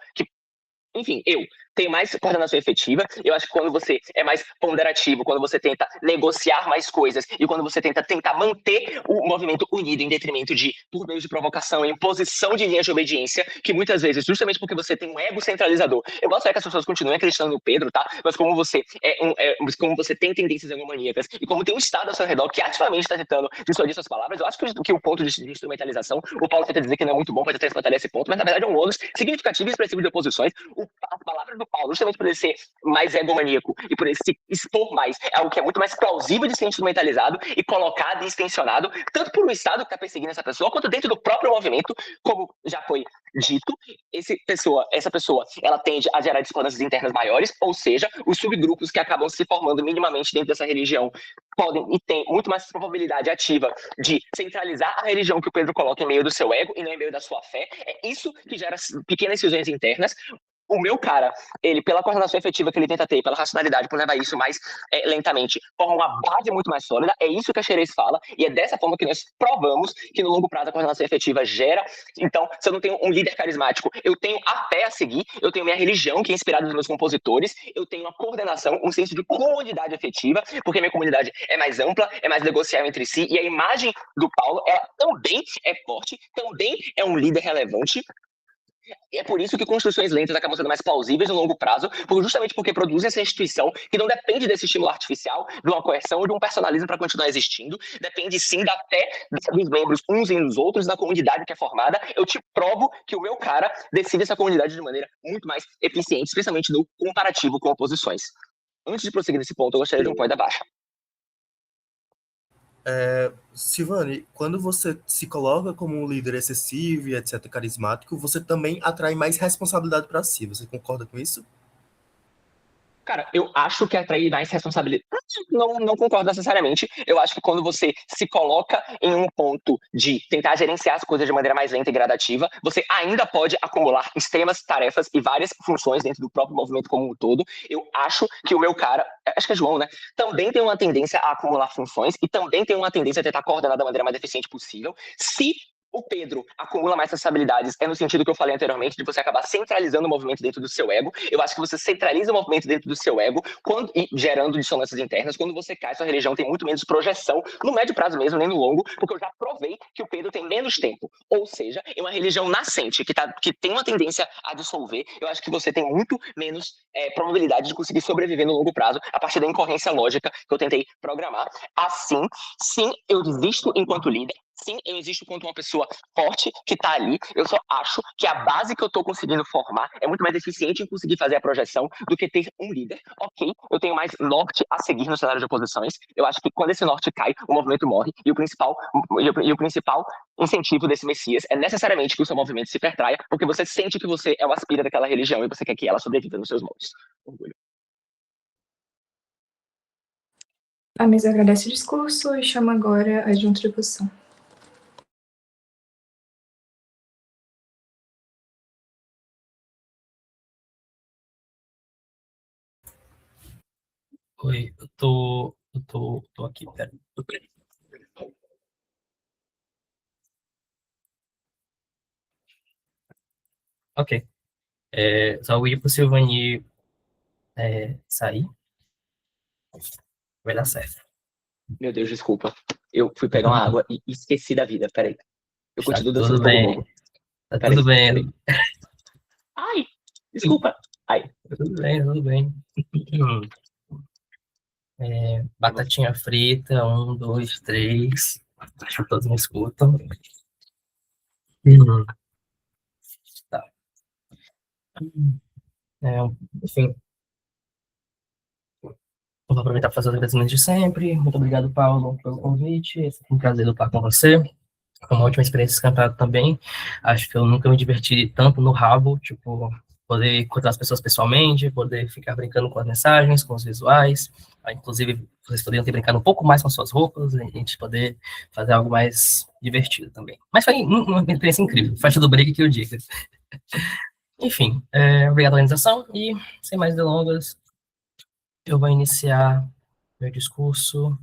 Enfim, eu tenho mais coordenação efetiva. Eu acho que quando você é mais ponderativo, quando você tenta negociar mais coisas e quando você tenta manter o movimento unido em detrimento de, por meio de provocação e imposição de linhas de obediência, que muitas vezes, justamente porque você tem um ego centralizador, eu gosto que as pessoas continuem acreditando no Pedro, tá? Mas como você como você tem tendências egomaníacas e como tem um Estado ao seu redor que ativamente está tentando dissuadir suas palavras, eu acho que o ponto de instrumentalização, o Paulo tenta dizer que não é muito bom para tentar espantalhar esse ponto, mas na verdade é um ônus significativo e expressivo de oposições. As palavras do Paulo, justamente por ele ser mais egomaníaco e por ele se expor mais, é algo que é muito mais plausível de ser instrumentalizado e colocado e extensionado, tanto por um Estado que está perseguindo essa pessoa, quanto dentro do próprio movimento, como já foi dito, essa pessoa, ela tende a gerar discordâncias internas maiores, ou seja, os subgrupos que acabam se formando minimamente dentro dessa religião podem e têm muito mais probabilidade ativa de centralizar a religião que o Pedro coloca em meio do seu ego e não em meio da sua fé. É isso que gera pequenas cisões internas. O meu cara, ele, pela coordenação efetiva que ele tenta ter, pela racionalidade, por levar isso mais lentamente, forma uma base muito mais sólida. É isso que a Xerez fala, e é dessa forma que nós provamos que no longo prazo a coordenação efetiva gera. Então, se eu não tenho um líder carismático, eu tenho a fé a seguir, eu tenho minha religião, que é inspirada nos meus compositores, eu tenho uma coordenação, um senso de comunidade efetiva, porque a minha comunidade é mais ampla, é mais negociável entre si, e a imagem do Paulo, ela também é forte, também é um líder relevante. E é por isso que construções lentas acabam sendo mais plausíveis no longo prazo, justamente porque produzem essa instituição que não depende desse estímulo artificial, de uma coerção ou de um personalismo para continuar existindo, depende sim da fé dos membros uns e nos outros, da comunidade que é formada. Eu te provo que o meu cara decide essa comunidade de maneira muito mais eficiente, especialmente no comparativo com oposições. Antes de prosseguir nesse ponto, eu gostaria de um da baixa. Silvane, quando você se coloca como um líder excessivo e etc, carismático, você também atrai mais responsabilidade para si. Você concorda com isso? Cara, eu acho que atrair mais responsabilidade. Não concordo necessariamente. Eu acho que quando você se coloca em um ponto de tentar gerenciar as coisas de maneira mais lenta e gradativa, você ainda pode acumular extremas tarefas e várias funções dentro do próprio movimento como um todo. Eu acho que o meu cara, acho que é João, né? Também tem uma tendência a acumular funções e também tem uma tendência a tentar coordenar da maneira mais eficiente possível. Se o Pedro acumula mais responsabilidades, no sentido que eu falei anteriormente, de você acabar centralizando o movimento dentro do seu ego. Eu acho que você centraliza o movimento dentro do seu ego, e gerando dissonâncias internas. Quando você cai, sua religião tem muito menos projeção, no médio prazo mesmo, nem no longo, porque eu já provei que o Pedro tem menos tempo. Ou seja, é uma religião nascente, que tem uma tendência a dissolver. Eu acho que você tem muito menos probabilidade de conseguir sobreviver no longo prazo, a partir da incorrência lógica que eu tentei programar. Assim, sim, eu existo enquanto líder. Sim, eu existo enquanto uma pessoa forte que tá ali. Eu só acho que a base que eu tô conseguindo formar é muito mais eficiente em conseguir fazer a projeção do que ter um líder. Ok, eu tenho mais norte a seguir no cenário de oposições. Eu acho que quando esse norte cai, o movimento morre. E o principal incentivo desse Messias é necessariamente que o seu movimento se pertraia, porque você sente que você é o aspira daquela religião e você quer que ela sobreviva nos seus moldes. Orgulho. A mesa agradece o discurso e chama agora a adjunta de oposição. Oi, eu tô aqui, pera. Ok. Só o ir pro Silvani sair. Vai dar certo. Meu Deus, desculpa. Eu fui pegar uma água e esqueci da vida. Peraí. Eu Tá continuo tudo dançando bem. pogo. Tá Peraí, tudo bem. Ai, desculpa. Ai. Tudo bem, tudo bem. Batatinha frita, 1, 2, 3. Acho que todos me escutam. Tá. Enfim. Vou aproveitar para fazer os agradecimentos de sempre. Muito obrigado, Paulo, pelo convite. É um prazer lutar com você. Foi uma ótima experiência esse campeonato também. Acho que eu nunca me diverti tanto no rabo, tipo, poder encontrar as pessoas pessoalmente, poder ficar brincando com as mensagens, com os visuais. Inclusive, vocês poderiam ter brincado um pouco mais com as suas roupas, a gente poder fazer algo mais divertido também. Mas foi uma experiência incrível. Faixa do break que eu diga. Enfim, obrigado à organização e, sem mais delongas, eu vou iniciar meu discurso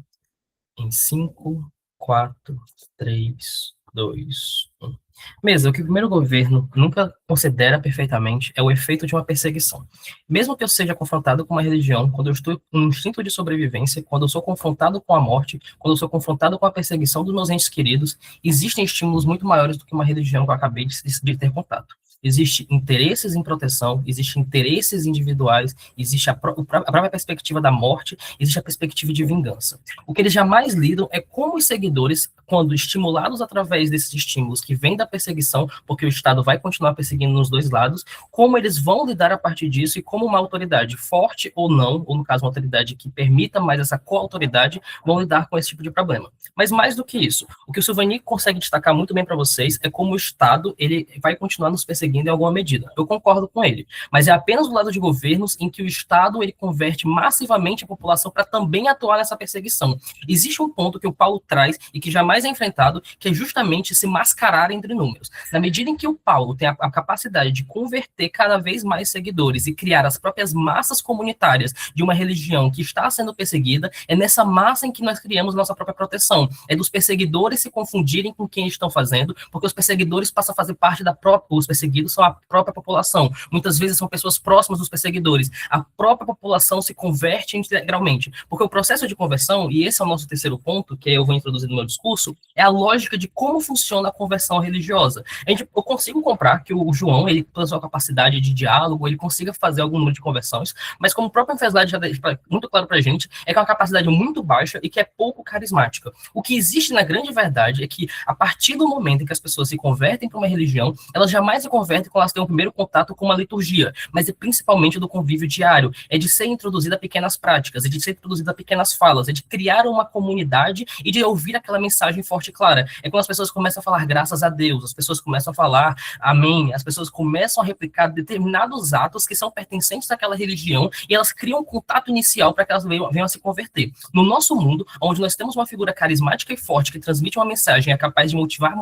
em 5, 4, 3, 2, 1. Mesa, o que o primeiro governo nunca considera perfeitamente é o efeito de uma perseguição. Mesmo que eu seja confrontado com uma religião, quando eu estou com um instinto de sobrevivência, quando eu sou confrontado com a morte, quando eu sou confrontado com a perseguição dos meus entes queridos, existem estímulos muito maiores do que uma religião que eu acabei de ter contato. Existem interesses em proteção, existem interesses individuais, existe a própria perspectiva da morte, existe a perspectiva de vingança. O que eles jamais lidam é como os seguidores, quando estimulados através desses estímulos que vêm da perseguição, porque o Estado vai continuar perseguindo nos dois lados, como eles vão lidar a partir disso e como uma autoridade forte ou não, ou no caso uma autoridade que permita mais essa coautoridade, vão lidar com esse tipo de problema. Mas mais do que isso, o que o Silvani consegue destacar muito bem para vocês é como o Estado ele vai continuar nos perseguindo em alguma medida. Eu concordo com ele, mas é apenas do lado de governos em que o Estado ele converte massivamente a população para também atuar nessa perseguição. Existe um ponto que o Paulo traz e que jamais é enfrentado, que é justamente se mascarar entre números. Na medida em que o Paulo tem a capacidade de converter cada vez mais seguidores e criar as próprias massas comunitárias de uma religião que está sendo perseguida, é nessa massa em que nós criamos nossa própria proteção. É dos perseguidores se confundirem com quem estão fazendo, porque os perseguidores passam a fazer parte da própria... Os perseguidos são a própria população. Muitas vezes são pessoas próximas dos perseguidores. A própria população se converte integralmente. Porque o processo de conversão, e esse é o nosso terceiro ponto, que eu vou introduzir no meu discurso, é a lógica de como funciona a conversão religiosa. Eu consigo comprar que o João, ele, pela sua capacidade de diálogo, ele consiga fazer algum número de conversões, mas como o próprio Enfeslade já deixa muito claro pra gente, é que é uma capacidade muito baixa e que é pouco carismática. O que existe na grande verdade é que, a partir do momento em que as pessoas se convertem para uma religião, elas jamais se convertem quando elas têm um primeiro contato com uma liturgia, mas é principalmente do convívio diário, é de ser introduzida a pequenas práticas, é de ser introduzida a pequenas falas, é de criar uma comunidade e de ouvir aquela mensagem forte e clara. É quando as pessoas começam a falar graças a Deus, as pessoas começam a falar amém, as pessoas começam a replicar determinados atos que são pertencentes àquela religião e elas criam um contato inicial para que elas venham a se converter. No nosso mundo, onde nós temos uma figura carismática e forte que transmite uma mensagem, é capaz de motivar,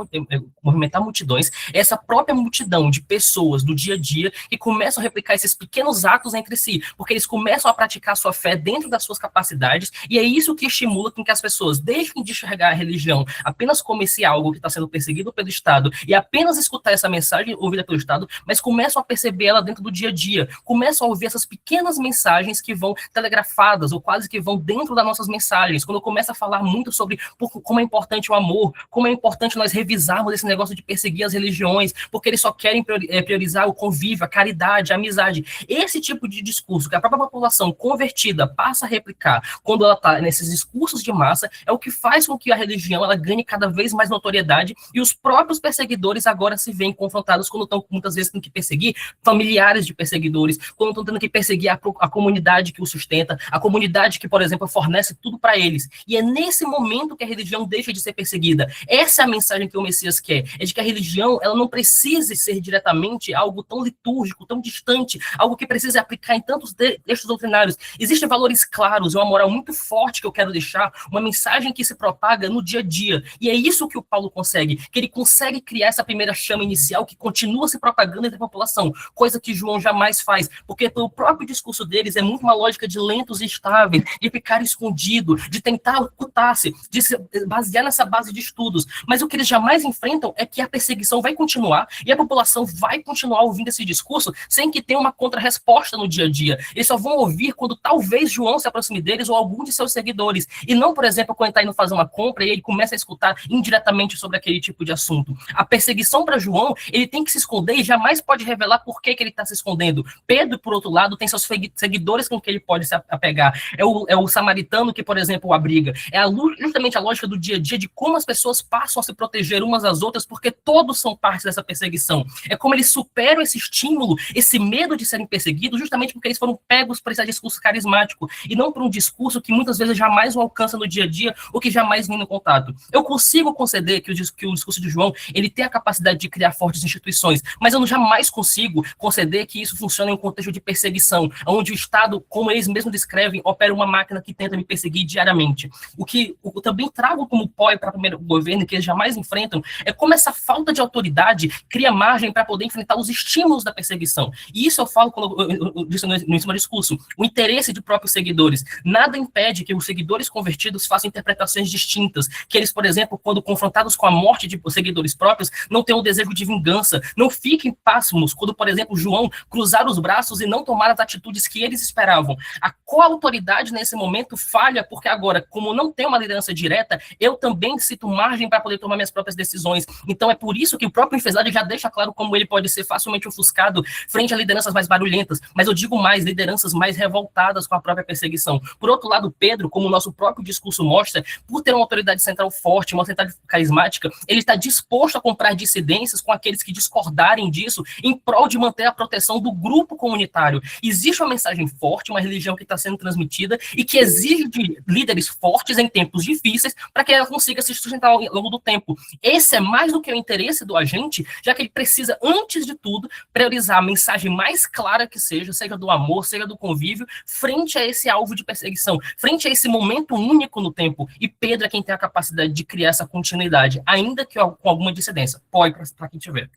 movimentar multidões, essa própria multidão de de pessoas do dia a dia que começam a replicar esses pequenos atos entre si, porque eles começam a praticar sua fé dentro das suas capacidades, e é isso que estimula com que as pessoas deixem de enxergar a religião apenas como esse algo que está sendo perseguido pelo Estado e apenas escutar essa mensagem ouvida pelo Estado, mas começam a perceber ela dentro do dia a dia, começam a ouvir essas pequenas mensagens que vão telegrafadas ou quase que vão dentro das nossas mensagens, quando começa a falar muito sobre como é importante o amor, como é importante nós revisarmos esse negócio de perseguir as religiões, porque eles só querem priorizar o convívio, a caridade, a amizade. Esse tipo de discurso que a própria população convertida passa a replicar quando ela está nesses discursos de massa é o que faz com que a religião ela ganhe cada vez mais notoriedade e os próprios perseguidores agora se veem confrontados quando estão muitas vezes tendo que perseguir familiares de perseguidores, quando estão tendo que perseguir a comunidade que os sustenta, a comunidade que, por exemplo, fornece tudo para eles. E é nesse momento que a religião deixa de ser perseguida. Essa é a mensagem que o Messias quer, é de que a religião ela não precise ser diretamente algo tão litúrgico, tão distante, algo que precise aplicar em tantos textos doutrinários. Existem valores claros, uma moral muito forte que eu quero deixar, uma mensagem que se propaga no dia a dia. E é isso que o Paulo consegue, que ele consegue criar essa primeira chama inicial que continua se propagando entre a população, coisa que João jamais faz, porque pelo próprio discurso deles é muito uma lógica de lentos e estáveis, de ficar escondido, de tentar ocultar-se, de se basear nessa base de estudos. Mas o que eles jamais enfrentam é que a perseguição vai continuar e a população vai continuar ouvindo esse discurso sem que tenha uma contra-resposta no dia a dia. Eles só vão ouvir quando talvez João se aproxime deles ou algum de seus seguidores. E não, por exemplo, quando ele está indo fazer uma compra e ele começa a escutar indiretamente sobre aquele tipo de assunto. A perseguição para João, ele tem que se esconder e jamais pode revelar por que ele está se escondendo. Pedro, por outro lado, tem seus seguidores com que ele pode se apegar. É o samaritano que, por exemplo, o abriga. É justamente a lógica do dia a dia de como as pessoas passam a se proteger umas às outras, porque todos são parte dessa perseguição. É como eles superam esse estímulo, esse medo de serem perseguidos, justamente porque eles foram pegos por esse discurso carismático, e não por um discurso que muitas vezes jamais o alcança no dia a dia, ou que jamais vem no contato. Eu consigo conceder que o discurso de João, ele tem a capacidade de criar fortes instituições, mas eu jamais consigo conceder que isso funcione em um contexto de perseguição, onde o Estado, como eles mesmos descrevem, opera uma máquina que tenta me perseguir diariamente. O que eu também trago como pó para o primeiro governo, que eles jamais enfrentam, é como essa falta de autoridade cria margem para poder enfrentar os estímulos da perseguição. E isso eu falo quando eu disse no início do discurso, o interesse de próprios seguidores. Nada impede que os seguidores convertidos façam interpretações distintas, que eles, por exemplo, quando confrontados com a morte de seguidores próprios, não tenham o desejo de vingança, não fiquem pasmos quando, por exemplo, João cruzar os braços e não tomar as atitudes que eles esperavam. A coautoridade nesse momento falha, porque agora, como não tem uma liderança direta, eu também cito margem para poder tomar minhas próprias decisões. Então é por isso que o próprio Infesade já deixa claro como ele pode ser facilmente ofuscado frente a lideranças mais barulhentas, mas eu digo mais, lideranças mais revoltadas com a própria perseguição. Por outro lado, Pedro, como o nosso próprio discurso mostra, por ter uma autoridade central forte, uma autoridade carismática, ele está disposto a comprar dissidências com aqueles que discordarem disso em prol de manter a proteção do grupo comunitário. Existe uma mensagem forte, uma religião que está sendo transmitida e que exige de líderes fortes em tempos difíceis para que ela consiga se sustentar ao longo do tempo. Esse é mais do que o interesse do agente, já que ele precisa, antes de tudo, priorizar a mensagem mais clara que seja do amor, seja do convívio, frente a esse alvo de perseguição, frente a esse momento único no tempo. E Pedro é quem tem a capacidade de criar essa continuidade, ainda que com alguma dissidência. Pode, para quem tiver.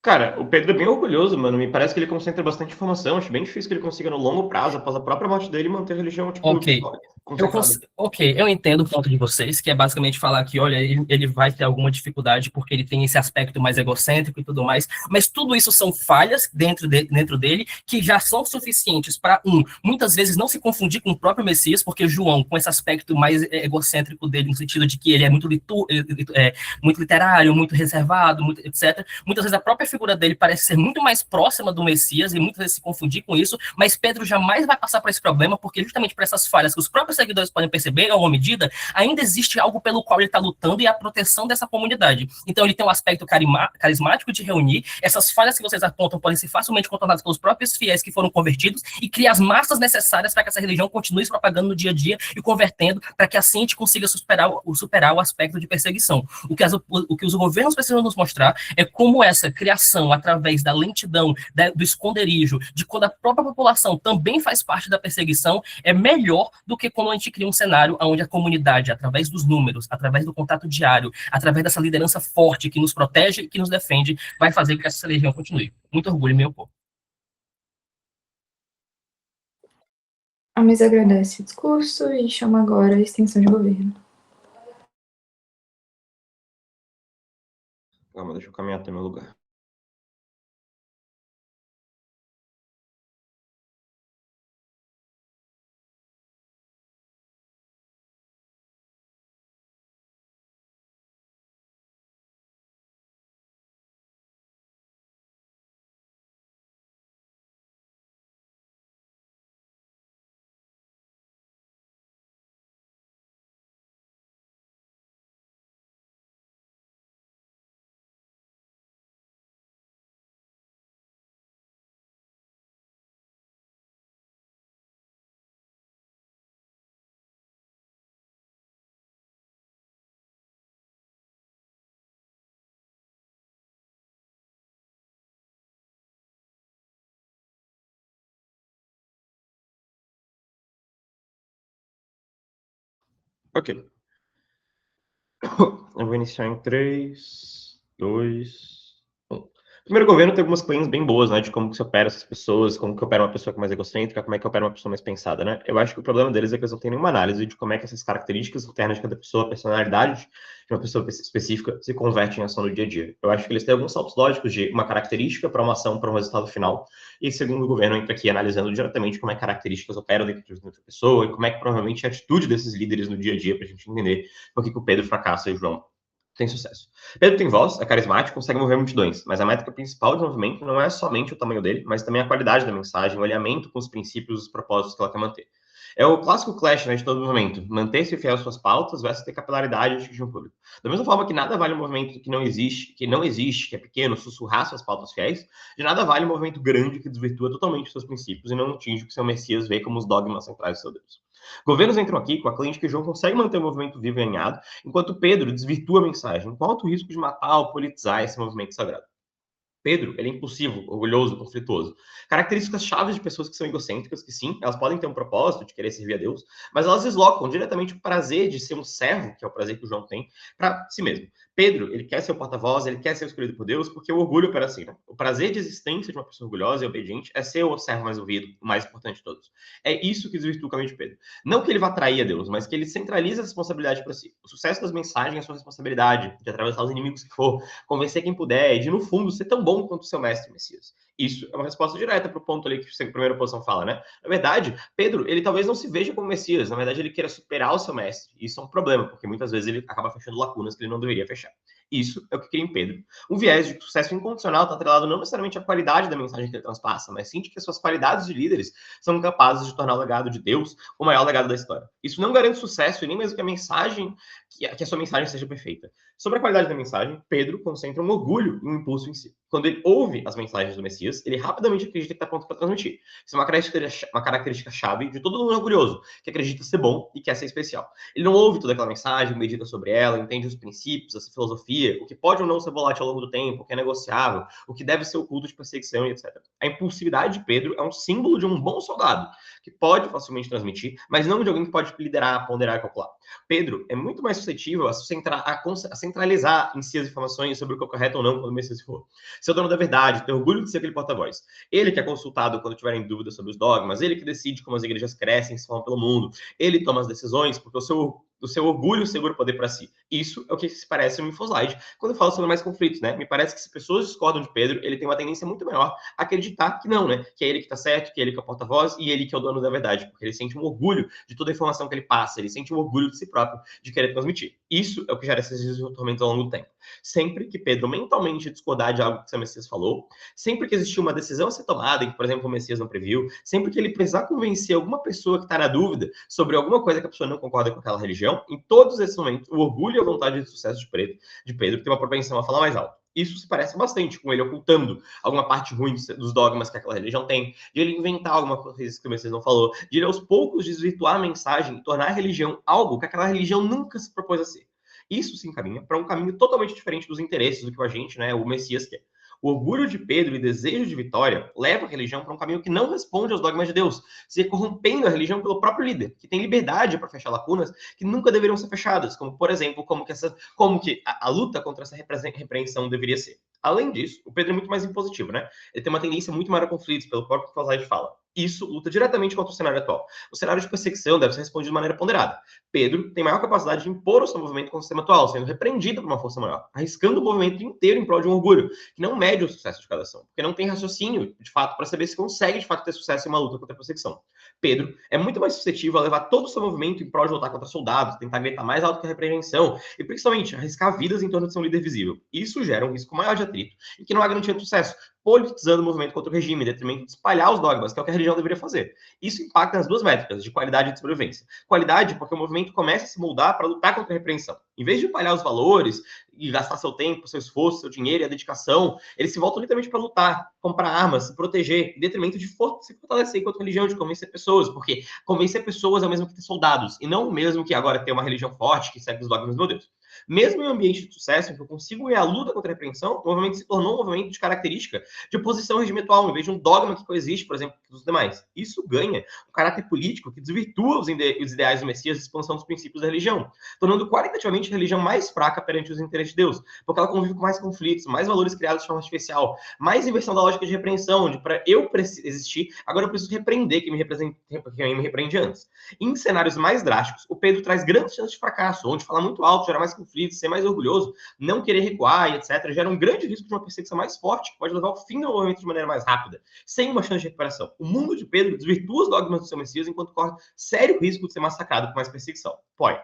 Cara, o Pedro é bem orgulhoso, mano. Me parece que ele concentra bastante informação. Acho bem difícil que ele consiga, no longo prazo, após a própria morte dele, manter a religião, tipo, eu entendo o ponto de vocês, que é basicamente falar que, olha, ele vai ter alguma dificuldade porque ele tem esse aspecto mais egocêntrico e tudo mais, mas tudo isso são falhas dentro dele que já são suficientes para, muitas vezes não se confundir com o próprio Messias, porque João, com esse aspecto mais egocêntrico dele, no sentido de que ele é muito literário, muito reservado, muito, etc., muitas vezes a própria figura dele parece ser muito mais próxima do Messias e muitas vezes se confundir com isso, mas Pedro jamais vai passar por esse problema, porque justamente por essas falhas que os próprios seguidores podem perceber, em alguma medida, ainda existe algo pelo qual ele está lutando e a proteção dessa comunidade. Então ele tem um aspecto carismático de reunir, essas falhas que vocês apontam podem ser facilmente contornadas pelos próprios fiéis que foram convertidos e criar as massas necessárias para que essa religião continue se propagando no dia a dia e convertendo, para que assim a gente consiga superar o aspecto de perseguição. O que os governos precisam nos mostrar é como essa criação investigação através da lentidão, do esconderijo, de quando a própria população também faz parte da perseguição, é melhor do que quando a gente cria um cenário onde a comunidade, através dos números, através do contato diário, através dessa liderança forte que nos protege e que nos defende, vai fazer com que essa legião continue. Muito orgulho, meu povo. A mesa agradece o discurso e chama agora a extensão de governo. Calma, deixa eu caminhar até meu lugar. Ok. Eu vou iniciar em 3, 2, 1. O primeiro governo tem algumas claims bem boas, né? De como que se opera essas pessoas, como que opera uma pessoa que é mais egocêntrica, como é que opera uma pessoa mais pensada, né? Eu acho que o problema deles é que eles não têm nenhuma análise de como é que essas características internas de cada pessoa, a personalidade de uma pessoa específica, se converte em ação no dia a dia. Eu acho que eles têm alguns saltos lógicos de uma característica para uma ação, para um resultado final. E segundo o governo entra aqui analisando diretamente como é que características operam dentro de outra pessoa e como é que provavelmente a atitude desses líderes no dia a dia, para a gente entender por que o Pedro fracassa e o João tem sucesso. Pedro tem voz, é carismático, consegue mover multidões, mas a métrica principal de movimento não é somente o tamanho dele, mas também a qualidade da mensagem, o alinhamento com os princípios e os propósitos que ela quer manter. É o clássico clash, né, de todo movimento. Manter-se fiel às suas pautas versus ter capilaridade de atingir um público. Da mesma forma que nada vale um movimento que não existe, que é pequeno, sussurrar suas pautas fiéis, de nada vale um movimento grande que desvirtua totalmente os seus princípios e não atinge o que seu Messias vê como os dogmas centrais do seu Deus. Governos entram aqui com a cliente que João consegue manter o movimento vivo e alinhado, enquanto Pedro desvirtua a mensagem, com alto risco de matar ou politizar esse movimento sagrado. Pedro, ele é impulsivo, orgulhoso, conflituoso. Características chaves de pessoas que são egocêntricas, que sim, elas podem ter um propósito de querer servir a Deus, mas elas deslocam diretamente o prazer de ser um servo, que é o prazer que o João tem, para si mesmo. Pedro, ele quer ser o porta-voz, ele quer ser escolhido por Deus, porque o orgulho opera assim, né? O prazer de existência de uma pessoa orgulhosa e obediente é ser o servo mais ouvido, o mais importante de todos. É isso que desvirtua o caminho de Pedro. Não que ele vá trair a Deus, mas que ele centraliza a responsabilidade para si. O sucesso das mensagens é sua responsabilidade, de atravessar os inimigos que for, convencer quem puder, e de, no fundo, ser tão bom quanto o seu mestre Messias. Isso é uma resposta direta para o ponto ali que a primeira posição fala, né? Na verdade, Pedro, ele talvez não se veja como Messias, na verdade ele queira superar o seu mestre. Isso é um problema, porque muitas vezes ele acaba fechando lacunas que ele não deveria fechar. Isso é o que cria em Pedro. Um viés de sucesso incondicional está atrelado não necessariamente à qualidade da mensagem que ele transpassa, mas sim de que as suas qualidades de líderes são capazes de tornar o legado de Deus o maior legado da história. Isso não garante sucesso e nem mesmo que a mensagem, que a sua mensagem seja perfeita. Sobre a qualidade da mensagem, Pedro concentra um orgulho e um impulso em si. Quando ele ouve as mensagens do Messias, ele rapidamente acredita que está pronto para transmitir. Isso é uma característica chave de todo mundo orgulhoso, que acredita ser bom e quer ser especial. Ele não ouve toda aquela mensagem, medita sobre ela, entende os princípios, essa filosofia, o que pode ou não ser volátil ao longo do tempo, o que é negociável, o que deve ser o culto de perseguição e etc. A impulsividade de Pedro é um símbolo de um bom soldado, que pode facilmente transmitir, mas não de alguém que pode liderar, ponderar e calcular. Pedro é muito mais suscetível a centralizar em si as informações sobre o que é correto ou não quando o Messias for. Ser o dono da verdade, ter orgulho de ser aquele porta-voz. Ele que é consultado quando tiverem dúvidas sobre os dogmas, ele que decide como as igrejas crescem e se formam pelo mundo, ele toma as decisões porque o seu orgulho segura o poder para si. Isso é o que se parece no InfoSlide quando eu falo sobre mais conflitos, né? Me parece que se pessoas discordam de Pedro, ele tem uma tendência muito maior a acreditar que não, né? Que é ele que está certo, que é ele que é o porta-voz e ele que é o dono da verdade, porque ele sente um orgulho de toda a informação que ele passa, ele sente um orgulho de si próprio de querer transmitir. Isso é o que gera esses tormentos ao longo do tempo. Sempre que Pedro mentalmente discordar de algo que o Messias falou, sempre que existir uma decisão a ser tomada em que, por exemplo, o Messias não previu, sempre que ele precisar convencer alguma pessoa que está na dúvida sobre alguma coisa que a pessoa não concorda com aquela religião, em todos esses momentos, o orgulho e a vontade de sucesso de Pedro tem uma propensão a falar mais alto. Isso se parece bastante com ele ocultando alguma parte ruim dos dogmas que aquela religião tem, de ele inventar alguma coisa que o Messias não falou, de ele aos poucos desvirtuar a mensagem e tornar a religião algo que aquela religião nunca se propôs a ser. Isso se encaminha para um caminho totalmente diferente dos interesses do que a gente, né, o Messias quer. O orgulho de Pedro e desejo de vitória leva a religião para um caminho que não responde aos dogmas de Deus, se corrompendo a religião pelo próprio líder, que tem liberdade para fechar lacunas que nunca deveriam ser fechadas, como, por exemplo, como que a luta contra essa repreensão deveria ser. Além disso, o Pedro é muito mais impositivo, né? Ele tem uma tendência muito maior a conflitos, pelo próprio que o Slide fala. Isso luta diretamente contra o cenário atual. O cenário de perseguição deve ser respondido de maneira ponderada. Pedro tem maior capacidade de impor o seu movimento contra o sistema atual, sendo repreendido por uma força maior, arriscando o movimento inteiro em prol de um orgulho, que não mede o sucesso de cada ação, porque não tem raciocínio, de fato, para saber se consegue, de fato, ter sucesso em uma luta contra a perseguição. Pedro é muito mais suscetível a levar todo o seu movimento em prol de lutar contra soldados, tentar gritar mais alto que a repreensão, e principalmente arriscar vidas em torno de ser um líder visível. Isso gera um risco maior de atrito, e que não há garantia de sucesso, politizando o movimento contra o regime, em detrimento de espalhar os dogmas, que é o que a religião deveria fazer. Isso impacta nas duas métricas, de qualidade e de sobrevivência. Qualidade, porque o movimento começa a se moldar para lutar contra a repreensão. Em vez de espalhar os valores e gastar seu tempo, seu esforço, seu dinheiro e a dedicação, eles se voltam literalmente para lutar, comprar armas, se proteger, em detrimento de se fortalecer enquanto religião, de convencer pessoas, porque convencer pessoas é o mesmo que ter soldados, e não o mesmo que agora ter uma religião forte que segue os dogmas do meu Deus. Mesmo em um ambiente de sucesso, em que eu consigo ir à luta contra a repreensão, o movimento se tornou um movimento de característica de oposição regimental, em vez de um dogma que coexiste, por exemplo, dos demais. Isso ganha um caráter político que desvirtua os ideais do Messias e a expansão dos princípios da religião, tornando qualitativamente a religião mais fraca perante os interesses de Deus, porque ela convive com mais conflitos, mais valores criados de forma artificial, mais inversão da lógica de repreensão, onde para eu existir, agora eu preciso repreender quem me repreende antes. Em cenários mais drásticos, o Pedro traz grandes chances de fracasso, onde falar muito alto gera mais conflitos, ser mais orgulhoso, não querer recuar e etc., gera um grande risco de uma perseguição mais forte, que pode levar ao fim do movimento de maneira mais rápida, sem uma chance de recuperação. O mundo de Pedro desvirtua os dogmas do seu Messias, enquanto corre sério risco de ser massacrado por mais perseguição. Pode.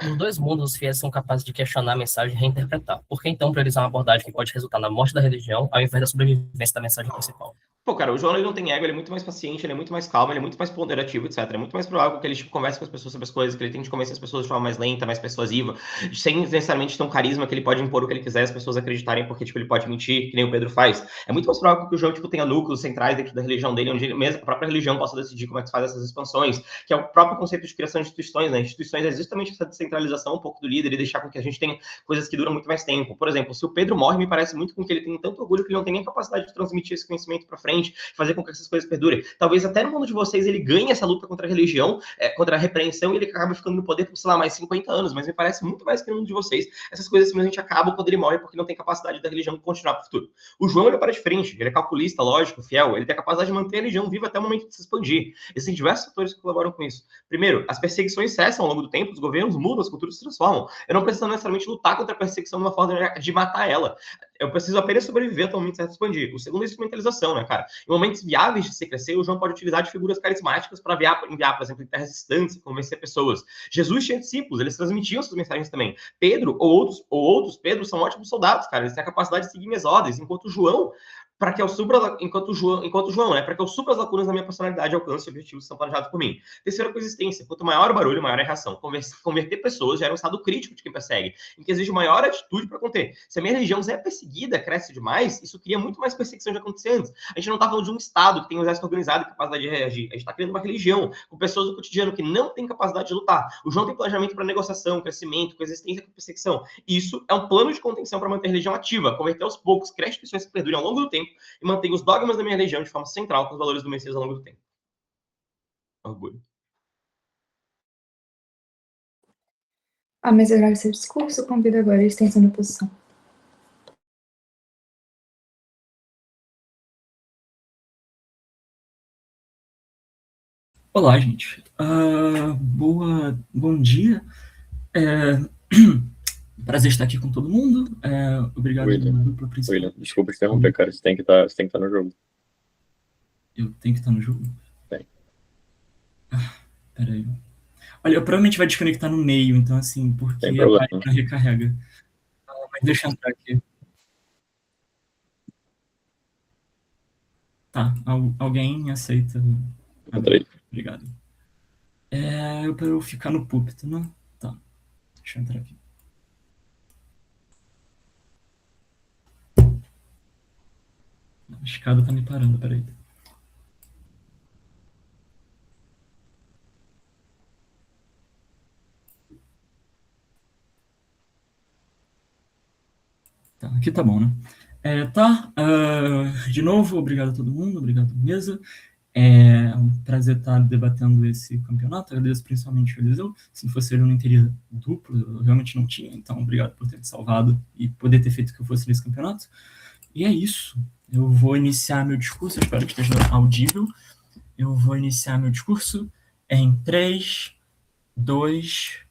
Nos dois mundos, os fiéis são capazes de questionar a mensagem e reinterpretar. Por que então priorizar uma abordagem que pode resultar na morte da religião, ao invés da sobrevivência da mensagem principal? Pô, cara, o João ele não tem ego, ele é muito mais paciente, ele é muito mais calmo, ele é muito mais ponderativo, etc. É muito mais provável que ele converse com as pessoas sobre as coisas, que ele tente convencer as pessoas de forma mais lenta, mais persuasiva, sem necessariamente ter um carisma que ele pode impor o que ele quiser, as pessoas acreditarem, porque, tipo, ele pode mentir, que nem o Pedro faz. É muito mais provável que o João, tipo, tenha núcleos centrais dentro da religião dele, onde mesmo a própria religião possa decidir como é que se faz essas expansões, que é o próprio conceito de criação de instituições, né? Instituições é justamente essa descentralização um pouco do líder e deixar com que a gente tenha coisas que duram muito mais tempo. Por exemplo, se o Pedro morre, me parece muito com que ele tem tanto orgulho que ele não tem nem capacidade de transmitir esse conhecimento para frente, fazer com que essas coisas perdurem. Talvez até no mundo de vocês ele ganhe essa luta contra a religião, contra a repreensão, e ele acaba ficando no poder por, sei lá, mais 50 anos, mas me parece muito mais que no mundo de vocês, essas coisas simplesmente acabam quando ele morre, porque não tem capacidade da religião continuar para o futuro. O João, ele para de frente, ele é calculista, lógico, fiel, ele tem a capacidade de manter a religião viva até o momento de se expandir. Existem diversos fatores que colaboram com isso. Primeiro, as perseguições cessam ao longo do tempo, os governos mudam, as culturas se transformam. Eu não preciso necessariamente lutar contra a perseguição de uma forma de matar ela. Eu preciso apenas sobreviver até o momento certo de expandir. O segundo é a instrumentalização, né, cara? Em momentos viáveis de se crescer, o João pode utilizar de figuras carismáticas para enviar, por exemplo, em terras distantes, convencer pessoas. Jesus tinha discípulos, eles transmitiam suas mensagens também. Pedro ou outros Pedro são ótimos soldados, cara. Eles têm a capacidade de seguir minhas ordens, enquanto João, para que eu supra, enquanto João, né, para que eu supra as lacunas da minha personalidade e alcance objetivos que são planejados por mim. Terceira coexistência, quanto maior o barulho, maior a reação. Converter pessoas gera um estado crítico de quem persegue, em que exige maior atitude para conter. Se a minha religião é perseguida, cresce demais, isso cria muito mais perseguição de acontecer antes. A gente não está falando de um Estado que tem um exército organizado e capacidade de reagir. A gente está criando uma religião com pessoas do cotidiano que não têm capacidade de lutar. O João tem planejamento para negociação, crescimento, coexistência com perseguição. Isso é um plano de contenção para manter a religião ativa, converter aos poucos, criar instituições que perdurem ao longo do tempo e manter os dogmas da minha religião de forma central com os valores do Messias ao longo do tempo. Orgulho. A mesa grave seu discurso, convido agora a extensão da posição. Olá, gente. Bom dia. Prazer estar aqui com todo mundo. Obrigado pela presença. William, desculpa te interromper, cara. Você tem que estar no jogo. Eu tenho que estar no jogo? Tem. Peraí. Olha, eu provavelmente vai desconectar no meio, então assim, porque Tem a problema. página recarrega. Mas deixa eu entrar aqui. Tá, alguém aceita? Entrei. Obrigado. Para eu ficar no púlpito, né? Tá, deixa eu entrar aqui. A escada tá me parando, peraí. Tá. aqui tá bom, né? De novo, obrigado a todo mundo, obrigado, mesa. É um prazer estar debatendo esse campeonato. Agradeço principalmente o Eliseu. Se não fosse ele, eu não teria duplo, eu realmente não tinha. Então, obrigado por ter me salvado e poder ter feito que eu fosse nesse campeonato. E é isso. Eu vou iniciar meu discurso, eu espero que esteja audível. Eu vou iniciar meu discurso em 3, 2,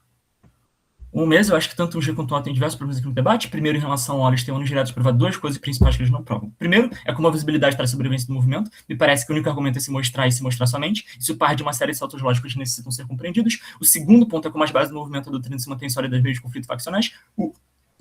1 mês. Eu acho que tanto o G quanto o A tem diversos problemas aqui no debate. Primeiro, em relação ao eles têm anos diretos provar duas coisas principais que eles não provam. Primeiro, é como a visibilidade para a sobrevivência do movimento. Me parece que o único argumento é se mostrar e se mostrar somente. Isso parte de uma série de saltos lógicos que necessitam ser compreendidos. O segundo ponto é como as bases do movimento da doutrina se mantêm sólidas das meios de conflito faccionais. O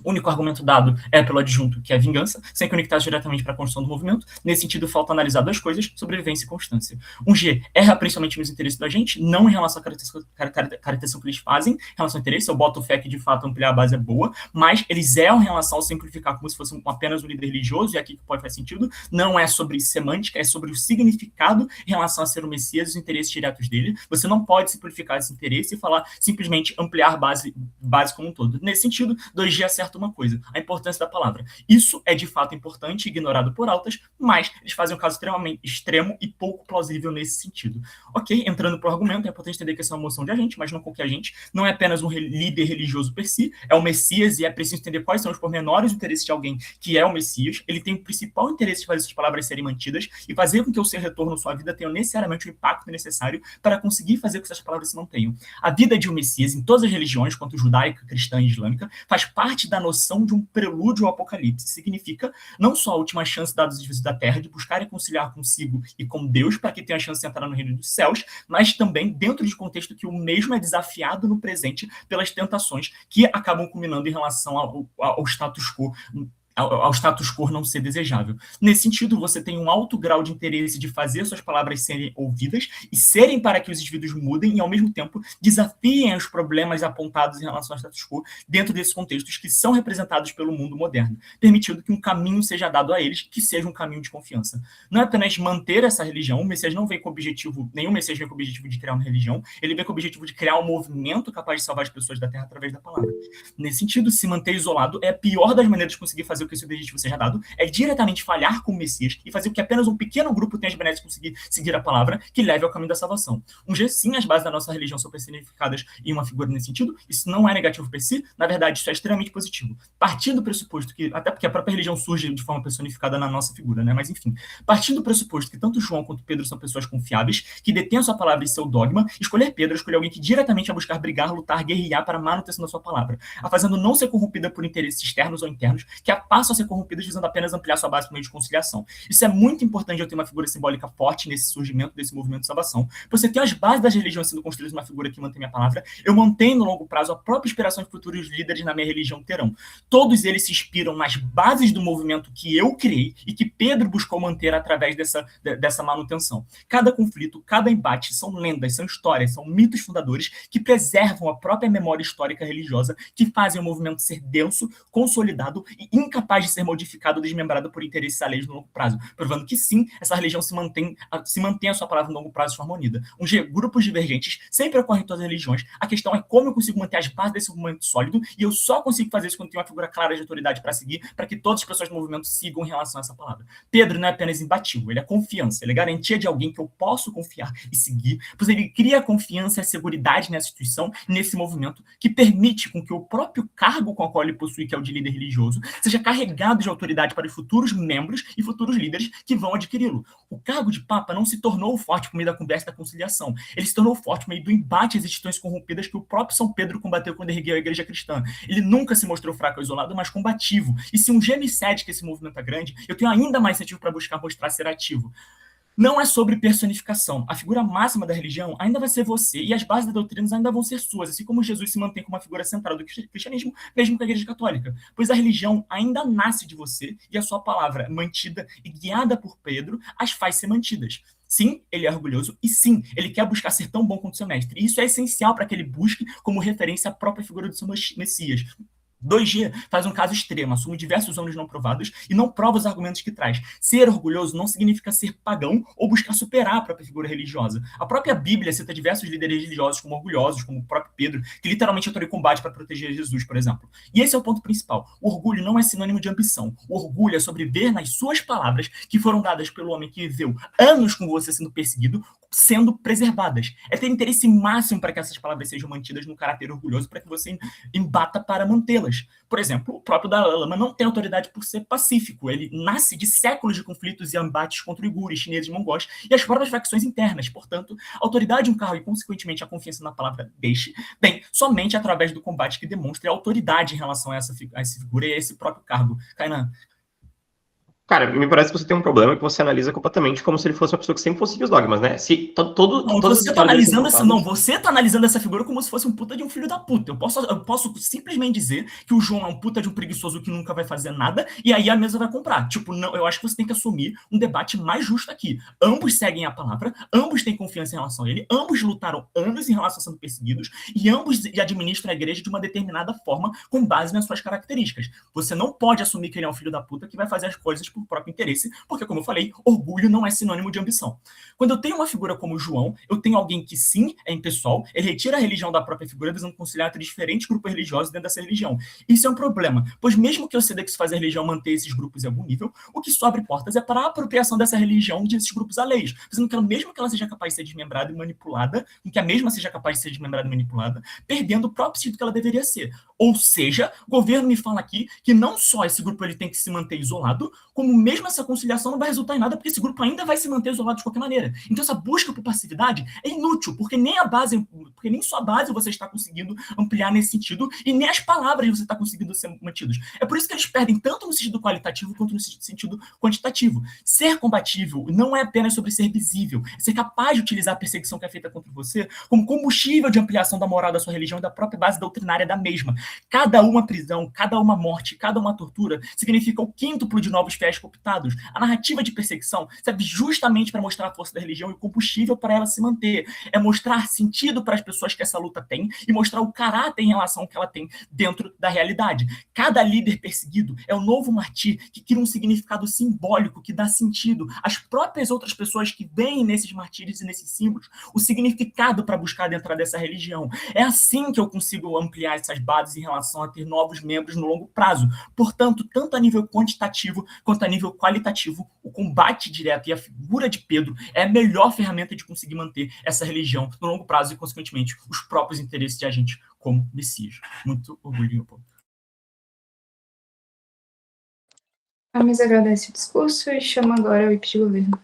único argumento dado é pelo adjunto, que é a vingança, sem conectar-se diretamente para a construção do movimento. Nesse sentido, falta analisar duas coisas: sobrevivência e constância. Um G erra principalmente nos interesses da gente, não em relação à caracterização que eles fazem, em relação ao interesse. Eu boto fé que, de fato, ampliar a base é boa, mas eles erram em relação ao simplificar como se fosse apenas um líder religioso, e aqui que pode fazer sentido. Não é sobre semântica, é sobre o significado em relação a ser o Messias e os interesses diretos dele. Você não pode simplificar esse interesse e falar simplesmente ampliar base como um todo. Nesse sentido, 2G acerta uma coisa: a importância da palavra. Isso é de fato importante, ignorado por altas, mas eles fazem um caso extremamente extremo e pouco plausível nesse sentido. Ok, entrando para o argumento, é importante entender que essa é uma moção de agente, mas não qualquer agente. Não é apenas um líder religioso per si, é o Messias, e é preciso entender quais são os pormenores do interesse de alguém que é o Messias. Ele tem o principal interesse de fazer essas palavras serem mantidas e fazer com que o seu retorno à sua vida tenha necessariamente o impacto necessário para conseguir fazer com que essas palavras se mantenham. A vida de um Messias, em todas as religiões, quanto judaica, cristã e islâmica, faz parte da noção de um prelúdio ao apocalipse. Significa não só a última chance dada aos indivíduos da Terra de buscar e conciliar consigo e com Deus para que tenha a chance de entrar no reino dos céus, mas também dentro de contexto que o mesmo é desafiado no presente pelas tentações que acabam culminando em relação ao status quo, ao status quo não ser desejável. Nesse sentido, você tem um alto grau de interesse de fazer suas palavras serem ouvidas e serem para que os indivíduos mudem e, ao mesmo tempo, desafiem os problemas apontados em relação ao status quo dentro desses contextos que são representados pelo mundo moderno, permitindo que um caminho seja dado a eles, que seja um caminho de confiança. Não é apenas manter essa religião. O Messias não vem com o objetivo, nenhum Messias vem com o objetivo de criar uma religião, ele vem com o objetivo de criar um movimento capaz de salvar as pessoas da Terra através da palavra. Nesse sentido, se manter isolado é a pior das maneiras de conseguir fazer o que esse objetivo seja dado, é diretamente falhar com o Messias e fazer com que apenas um pequeno grupo tenha as benesses de conseguir seguir a palavra que leve ao caminho da salvação. Um G, sim, as bases da nossa religião são personificadas em uma figura nesse sentido. Isso não é negativo per si, na verdade, isso é extremamente positivo. Partindo do pressuposto que, até porque a própria religião surge de forma personificada na nossa figura, né? Mas enfim, partindo do pressuposto que tanto João quanto Pedro são pessoas confiáveis, que detêm a sua palavra e seu dogma, escolher Pedro, escolher alguém que diretamente vai buscar brigar, lutar, guerrear para a manutenção da sua palavra, a fazendo não ser corrompida por interesses externos ou internos, que a passam a ser corrompidas visando apenas ampliar sua base por meio de conciliação. Isso é muito importante, eu ter uma figura simbólica forte nesse surgimento desse movimento de salvação. Você tem as bases das religiões sendo construídas uma figura que mantém minha palavra, eu mantenho no longo prazo a própria inspiração que futuros líderes na minha religião terão. Todos eles se inspiram nas bases do movimento que eu criei e que Pedro buscou manter através dessa manutenção. Cada conflito, cada embate são lendas, são histórias, são mitos fundadores que preservam a própria memória histórica religiosa, que fazem o movimento ser denso, consolidado e incapaz de ser modificado ou desmembrado por interesses alheios no longo prazo, provando que sim, essa religião se mantém a sua palavra no longo prazo de forma unida. Grupos divergentes sempre ocorrem em todas as religiões. A questão é como eu consigo manter as bases desse movimento sólido, e eu só consigo fazer isso quando tenho uma figura clara de autoridade para seguir, para que todas as pessoas do movimento sigam em relação a essa palavra. Pedro não é apenas imbatível, ele é confiança, ele é garantia de alguém que eu posso confiar e seguir, pois ele cria a confiança e a seguridade nessa instituição, nesse movimento, que permite com que o próprio cargo com o qual ele possui, que é o de líder religioso, seja carregado de autoridade para os futuros membros e futuros líderes que vão adquiri-lo. O cargo de Papa não se tornou forte por meio da conversa da conciliação, ele se tornou forte por meio do embate às instituições corrompidas que o próprio São Pedro combateu quando ergueu a igreja cristã. Ele nunca se mostrou fraco ou isolado, mas combativo. E se um G me cede que esse movimento é grande, eu tenho ainda mais incentivo para buscar mostrar ser ativo. Não é sobre personificação. A figura máxima da religião ainda vai ser você, e as bases da doutrina ainda vão ser suas, assim como Jesus se mantém como uma figura central do cristianismo, mesmo com a igreja católica. Pois a religião ainda nasce de você, e a sua palavra, mantida e guiada por Pedro, as faz ser mantidas. Sim, ele é orgulhoso, e sim, ele quer buscar ser tão bom quanto seu mestre. E isso é essencial para que ele busque como referência a própria figura do seu Messias. 2G faz um caso extremo, assume diversos ônus não provados e não prova os argumentos que traz. Ser orgulhoso não significa ser pagão ou buscar superar a própria figura religiosa. A própria Bíblia cita diversos líderes religiosos como orgulhosos, como o próprio Pedro, que literalmente entrou em combate para proteger Jesus, por exemplo. E esse é o ponto principal. O orgulho não é sinônimo de ambição. O orgulho é sobre ver nas suas palavras, que foram dadas pelo homem que viveu anos com você sendo perseguido, sendo preservadas. É ter interesse máximo para que essas palavras sejam mantidas no caráter orgulhoso, para que você embata para mantê-las. Por exemplo, o próprio Dalai Lama não tem autoridade por ser pacífico. Ele nasce de séculos de conflitos e embates contra uigures, chineses e mongóis e as próprias facções internas. Portanto, a autoridade, um cargo e, consequentemente, a confiança na palavra deixe, bem, somente através do combate que demonstre a autoridade em relação a essa figura e a esse próprio cargo. Kainan. Cara, me parece que você tem um problema que você analisa completamente como se ele fosse uma pessoa que sempre fosse seguir os dogmas, né? Se todo Não, você tá analisando essa, não, você tá analisando essa figura como se fosse um puta de um filho da puta. Eu posso simplesmente dizer que o João é um puta de um preguiçoso que nunca vai fazer nada e aí a mesa vai comprar. Tipo, não, eu acho que você tem que assumir um debate mais justo aqui. Ambos seguem a palavra, ambos têm confiança em relação a ele, ambos lutaram anos em relação a sendo perseguidos e ambos administram a igreja de uma determinada forma com base nas suas características. Você não pode assumir que ele é um filho da puta que vai fazer as coisas por próprio interesse, porque, como eu falei, orgulho não é sinônimo de ambição. Quando eu tenho uma figura como o João, eu tenho alguém que, sim, é impessoal, ele retira a religião da própria figura, visando conciliar entre diferentes grupos religiosos dentro dessa religião. Isso é um problema, pois mesmo que eu ceda que se faz a religião manter esses grupos em algum nível, o que só abre portas é para a apropriação dessa religião desses grupos alheios, fazendo que ela, mesmo que ela seja capaz de ser desmembrada e manipulada, que a mesma seja capaz de ser desmembrada e manipulada, perdendo o próprio sentido que ela deveria ser. Ou seja, o governo me fala aqui que não só esse grupo ele tem que se manter isolado, como mesmo essa conciliação não vai resultar em nada, porque esse grupo ainda vai se manter isolado de qualquer maneira. Então essa busca por passividade é inútil, porque nem só a base você está conseguindo ampliar nesse sentido, e nem as palavras você está conseguindo ser mantidos. É por isso que eles perdem tanto no sentido qualitativo quanto no sentido quantitativo. Ser combatível não é apenas sobre ser visível, é ser capaz de utilizar a perseguição que é feita contra você como combustível de ampliação da moral da sua religião e da própria base doutrinária da mesma. Cada uma prisão, cada uma morte, cada uma tortura significa o quíntuplo de novos fiéis cooptados. A narrativa de perseguição serve justamente para mostrar a força da religião e o combustível para ela se manter. É mostrar sentido para as pessoas que essa luta tem e mostrar o caráter em relação ao que ela tem dentro da realidade. Cada líder perseguido é um novo martir que cria um significado simbólico que dá sentido às próprias outras pessoas que veem nesses martírios e nesses símbolos o significado para buscar dentro dessa religião. É assim que eu consigo ampliar essas bases em relação a ter novos membros no longo prazo. Portanto, tanto a nível quantitativo quanto a nível qualitativo, o combate direto e a figura de Pedro é a melhor ferramenta de conseguir manter essa religião no longo prazo e, consequentemente, os próprios interesses de a gente como Messias. Muito orgulho, meu povo. A mesa agradece o discurso e chama agora o IP de governo.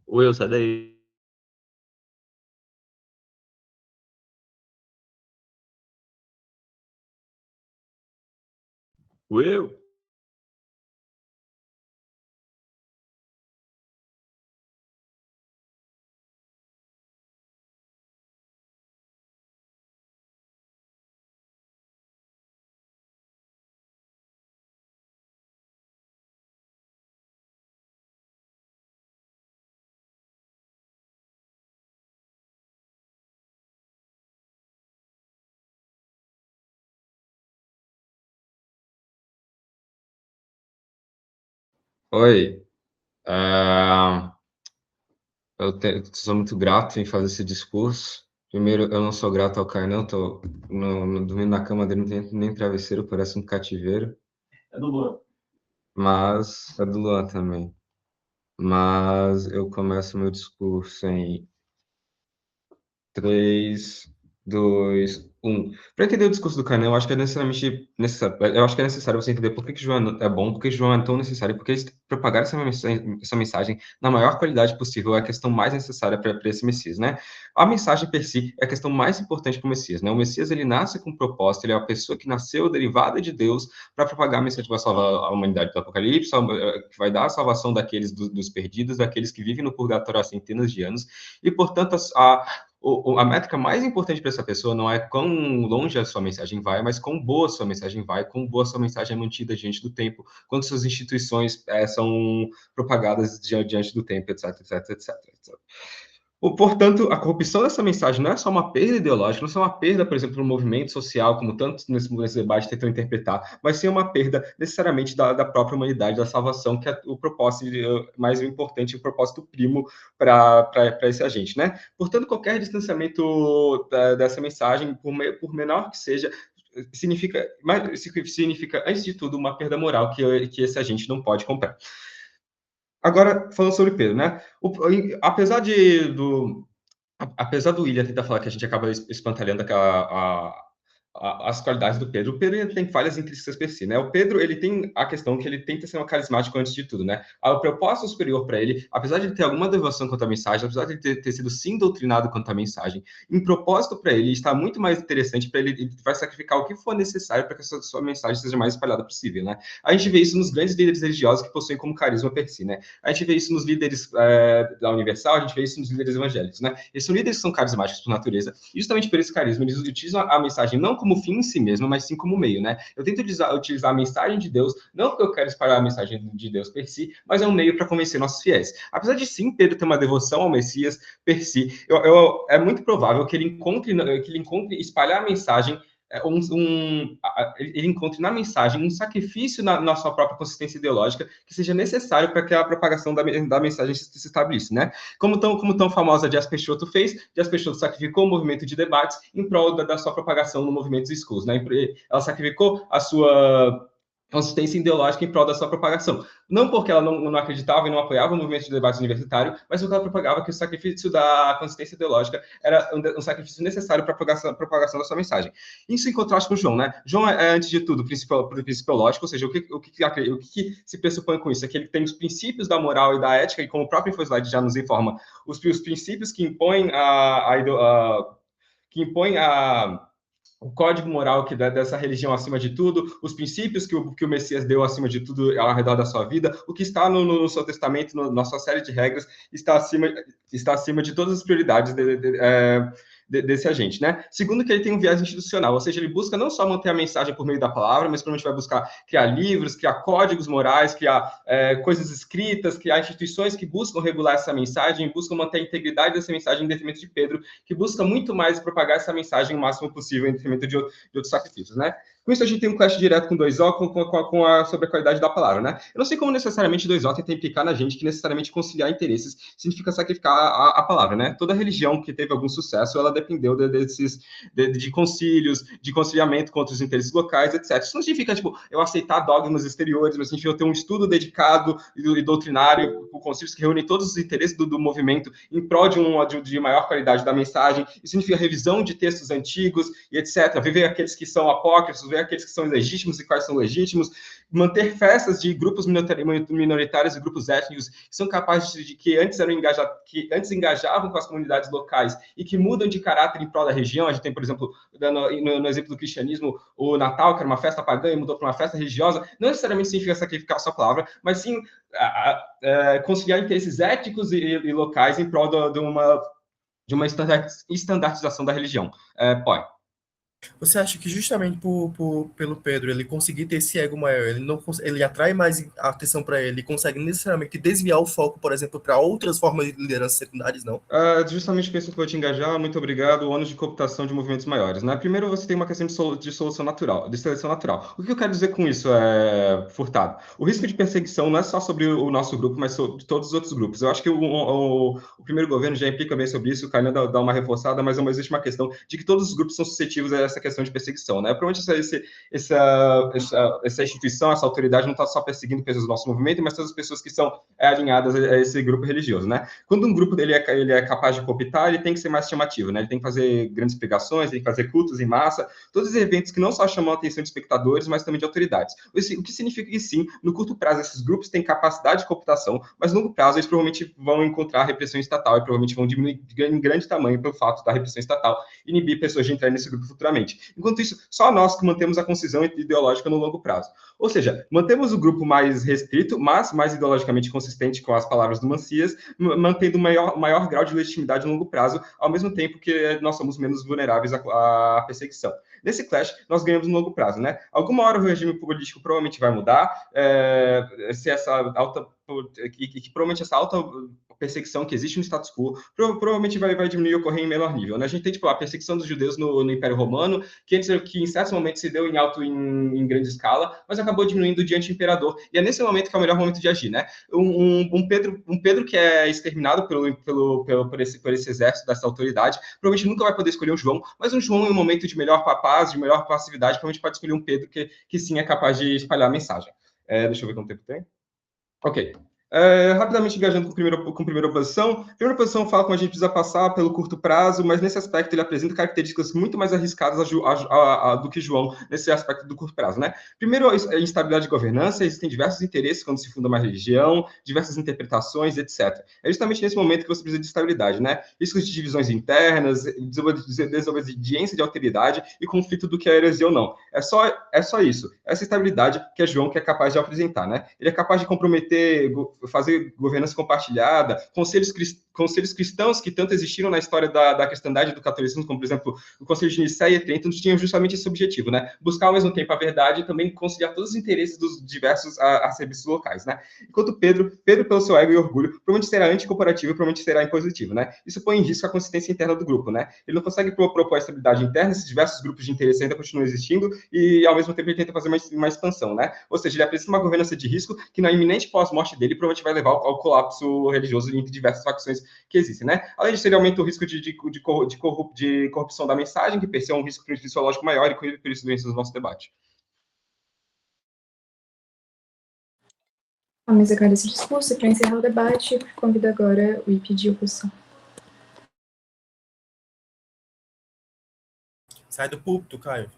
Will, sai daí. Will? Oi, eu sou muito grato em fazer esse discurso. Primeiro, eu não sou grato ao Kainan, tô dormindo na cama dele, não tem nem travesseiro, parece um cativeiro. É do Luan. Mas é do Luan também. Mas eu começo meu discurso em 3, 2, 1. Para entender o discurso do Kainan, eu acho que é necessário você entender por que João é bom, por que João é tão necessário, porque propagar essa mensagem na maior qualidade possível é a questão mais necessária para esse Messias, né? A mensagem per si é a questão mais importante para o Messias, né? O Messias, ele nasce com um propósito, ele é a pessoa que nasceu derivada de Deus para propagar a mensagem que vai salvar a humanidade do Apocalipse, que vai dar a salvação daqueles dos perdidos, daqueles que vivem no purgatório há centenas de anos, e, portanto, a métrica mais importante para essa pessoa não é quão longe a sua mensagem vai, mas quão boa a sua mensagem vai, quão boa a sua mensagem é mantida diante do tempo, quanto suas instituições são propagadas diante do tempo, etc, etc, etc, etc. Portanto, a corrupção dessa mensagem não é só uma perda ideológica, não é só uma perda, por exemplo, do movimento social, como tantos nesse debate tentam interpretar, mas sim uma perda necessariamente da própria humanidade, da salvação, que é o propósito mais importante, o propósito primo para esse agente, né? Portanto, qualquer distanciamento dessa mensagem, por menor que seja, significa, antes de tudo, uma perda moral que esse agente não pode comprar. Agora, falando sobre Pedro, né? Apesar do William tentar falar que a gente acaba espantalhando as qualidades do Pedro, o Pedro ele tem falhas intrínsecas per si, né? O Pedro, ele tem a questão que ele tenta ser um carismático antes de tudo, né? O propósito superior para ele, apesar de ele ter alguma devoção quanto à mensagem, apesar de ele ter sido sim doutrinado quanto à mensagem, em propósito para ele está muito mais interessante para ele vai sacrificar o que for necessário para que a sua mensagem seja mais espalhada possível, né? A gente vê isso nos grandes líderes religiosos que possuem como carisma per si, né? A gente vê isso nos líderes da Universal, a gente vê isso nos líderes evangélicos, né? Esses são líderes que são carismáticos por natureza, e justamente por esse carisma, eles utilizam a mensagem não como fim em si mesmo, mas sim como meio, né? Eu tento utilizar a mensagem de Deus, não porque eu quero espalhar a mensagem de Deus per si, mas é um meio para convencer nossos fiéis. Apesar de sim Pedro ter uma devoção ao Messias per si, é muito provável que ele encontre espalhar a mensagem ele encontre na mensagem um sacrifício na sua própria consistência ideológica que seja necessário para que a propagação da mensagem se estabeleça, né? Como tão famosa Dias Peixoto fez, Dias Peixoto sacrificou o movimento de debates em prol da sua propagação no movimento schools, né? Ela sacrificou a sua consistência ideológica em prol da sua propagação. Não porque ela não acreditava e não apoiava o movimento de debate universitário, mas porque ela propagava que o sacrifício da consistência ideológica era um sacrifício necessário para a propagação da sua mensagem. Isso em contraste com João, né? João antes de tudo, princípio lógico, ou seja, o que se pressupõe com isso? É que ele tem os princípios da moral e da ética, e como o próprio Infoslide já nos informa, os princípios que impõem o código moral que dessa religião acima de tudo, os princípios que o Messias deu acima de tudo ao redor da sua vida, o que está no seu testamento, na sua série de regras, está acima de todas as prioridades desse agente, né? Segundo, que ele tem um viés institucional, ou seja, ele busca não só manter a mensagem por meio da palavra, mas provavelmente vai buscar criar livros, criar códigos morais, criar coisas escritas, criar instituições que buscam regular essa mensagem, buscam manter a integridade dessa mensagem em detrimento de Pedro, que busca muito mais propagar essa mensagem o máximo possível em detrimento de outros sacrifícios, né? Com isso, a gente tem um clash direto com 2O sobre a qualidade da palavra, né? Eu não sei como necessariamente 2O tenta implicar na gente que necessariamente conciliar interesses significa sacrificar a palavra, né? Toda religião que teve algum sucesso, ela dependeu de concílios, de conciliamento contra os interesses locais, etc. Isso não significa, eu aceitar dogmas exteriores, mas significa eu ter um estudo dedicado e doutrinário por concílios que reúnem todos os interesses do movimento em prol de maior qualidade da mensagem. Isso significa revisão de textos antigos e etc. Ver aqueles que são apócrifos, ver aqueles que são legítimos e quais são legítimos, manter festas de grupos minoritários e grupos étnicos que são capazes que antes engajavam com as comunidades locais e que mudam de caráter em prol da região. A gente tem, por exemplo, no exemplo do cristianismo, o Natal, que era uma festa pagã e mudou para uma festa religiosa, não necessariamente significa sacrificar a sua palavra, mas sim conciliar interesses éticos e locais em prol de uma estandartização da religião. Pode. Você acha que justamente pelo Pedro ele conseguir ter esse ego maior, ele atrai mais atenção para ele, consegue necessariamente desviar o foco, por exemplo, para outras formas de liderança secundárias, não? Justamente pensando que vou te engajar, muito obrigado, o ônus de cooptação de movimentos maiores, né? Primeiro, você tem uma questão de solução natural, de seleção natural. O que eu quero dizer com isso, Furtado? O risco de perseguição não é só sobre o nosso grupo, mas sobre todos os outros grupos. Eu acho que o primeiro governo já implica bem sobre isso, o Kainan dá uma reforçada, mas existe uma questão de que todos os grupos são suscetíveis a essa questão de perseguição, né? Provavelmente essa instituição, essa autoridade não está só perseguindo pessoas do nosso movimento, mas todas as pessoas que são alinhadas a esse grupo religioso, né? Quando um grupo ele é capaz de cooptar, ele tem que ser mais chamativo, né? Ele tem que fazer grandes pregações, tem que fazer cultos em massa, todos os eventos que não só chamam a atenção de espectadores, mas também de autoridades. O que significa que sim, no curto prazo esses grupos têm capacidade de cooptação, mas no longo prazo eles provavelmente vão encontrar repressão estatal e provavelmente vão diminuir em grande tamanho pelo fato da repressão estatal inibir pessoas de entrar nesse grupo futuramente. politicamente. Enquanto isso, só nós que mantemos a concisão ideológica no longo prazo. Ou seja, mantemos o grupo mais restrito, mas mais ideologicamente consistente com as palavras do Mancias, mantendo maior grau de legitimidade no longo prazo, ao mesmo tempo que nós somos menos vulneráveis à perseguição. Nesse clash, nós ganhamos no longo prazo, né? Alguma hora o regime político provavelmente vai mudar, se essa alta que provavelmente essa alta perseguição que existe no status quo provavelmente vai diminuir e ocorrer em menor nível, né? A gente tem tipo a perseguição dos judeus no Império Romano, que em certos momentos se deu em grande escala, mas acabou diminuindo diante do imperador. E é nesse momento que é o melhor momento de agir, né? Um Pedro que é exterminado por esse exército, dessa autoridade, provavelmente nunca vai poder escolher um João, mas um João em um momento de melhor paz, de melhor passividade, provavelmente pode escolher um Pedro que sim é capaz de espalhar a mensagem. Deixa eu ver quanto tempo tem. Ok. Rapidamente engajando com primeira oposição. Primeira oposição fala como a gente precisa passar pelo curto prazo, mas nesse aspecto ele apresenta características muito mais arriscadas do que João nesse aspecto do curto prazo, né? Primeiro, a instabilidade de governança, existem diversos interesses quando se funda uma religião, diversas interpretações, etc. É justamente nesse momento que você precisa de estabilidade, né? Riscos de divisões internas, desobediência de autoridade e conflito do que é heresia ou não. É só isso. Essa estabilidade que é João que é capaz de apresentar, né? Ele é capaz de comprometer, fazer governança compartilhada, conselhos cristãos que tanto existiram na história da cristandade e do catolicismo, como, por exemplo, o Conselho de Nicéia e Trento, tinham justamente esse objetivo, né? Buscar ao mesmo tempo a verdade e também conciliar todos os interesses dos diversos arcebispos locais, né? Enquanto Pedro, pelo seu ego e orgulho, provavelmente será anticorporativo e provavelmente será impositivo, né? Isso põe em risco a consistência interna do grupo, né? Ele não consegue propor a estabilidade interna, esses diversos grupos de interesse ainda continuam existindo e, ao mesmo tempo, ele tenta fazer uma expansão, né? Ou seja, ele apresenta uma governança de risco que, na iminente pós-morte dele, provavelmente vai levar ao colapso religioso entre diversas facções que existem, né? Além disso, ele aumenta o risco de corrupção da mensagem, que per se é um risco fisiológico maior e com isso vence o nosso debate. A mesa agradece esse discurso. Para encerrar o debate, convido agora o IP de oposição. Sai do púlpito, Caio.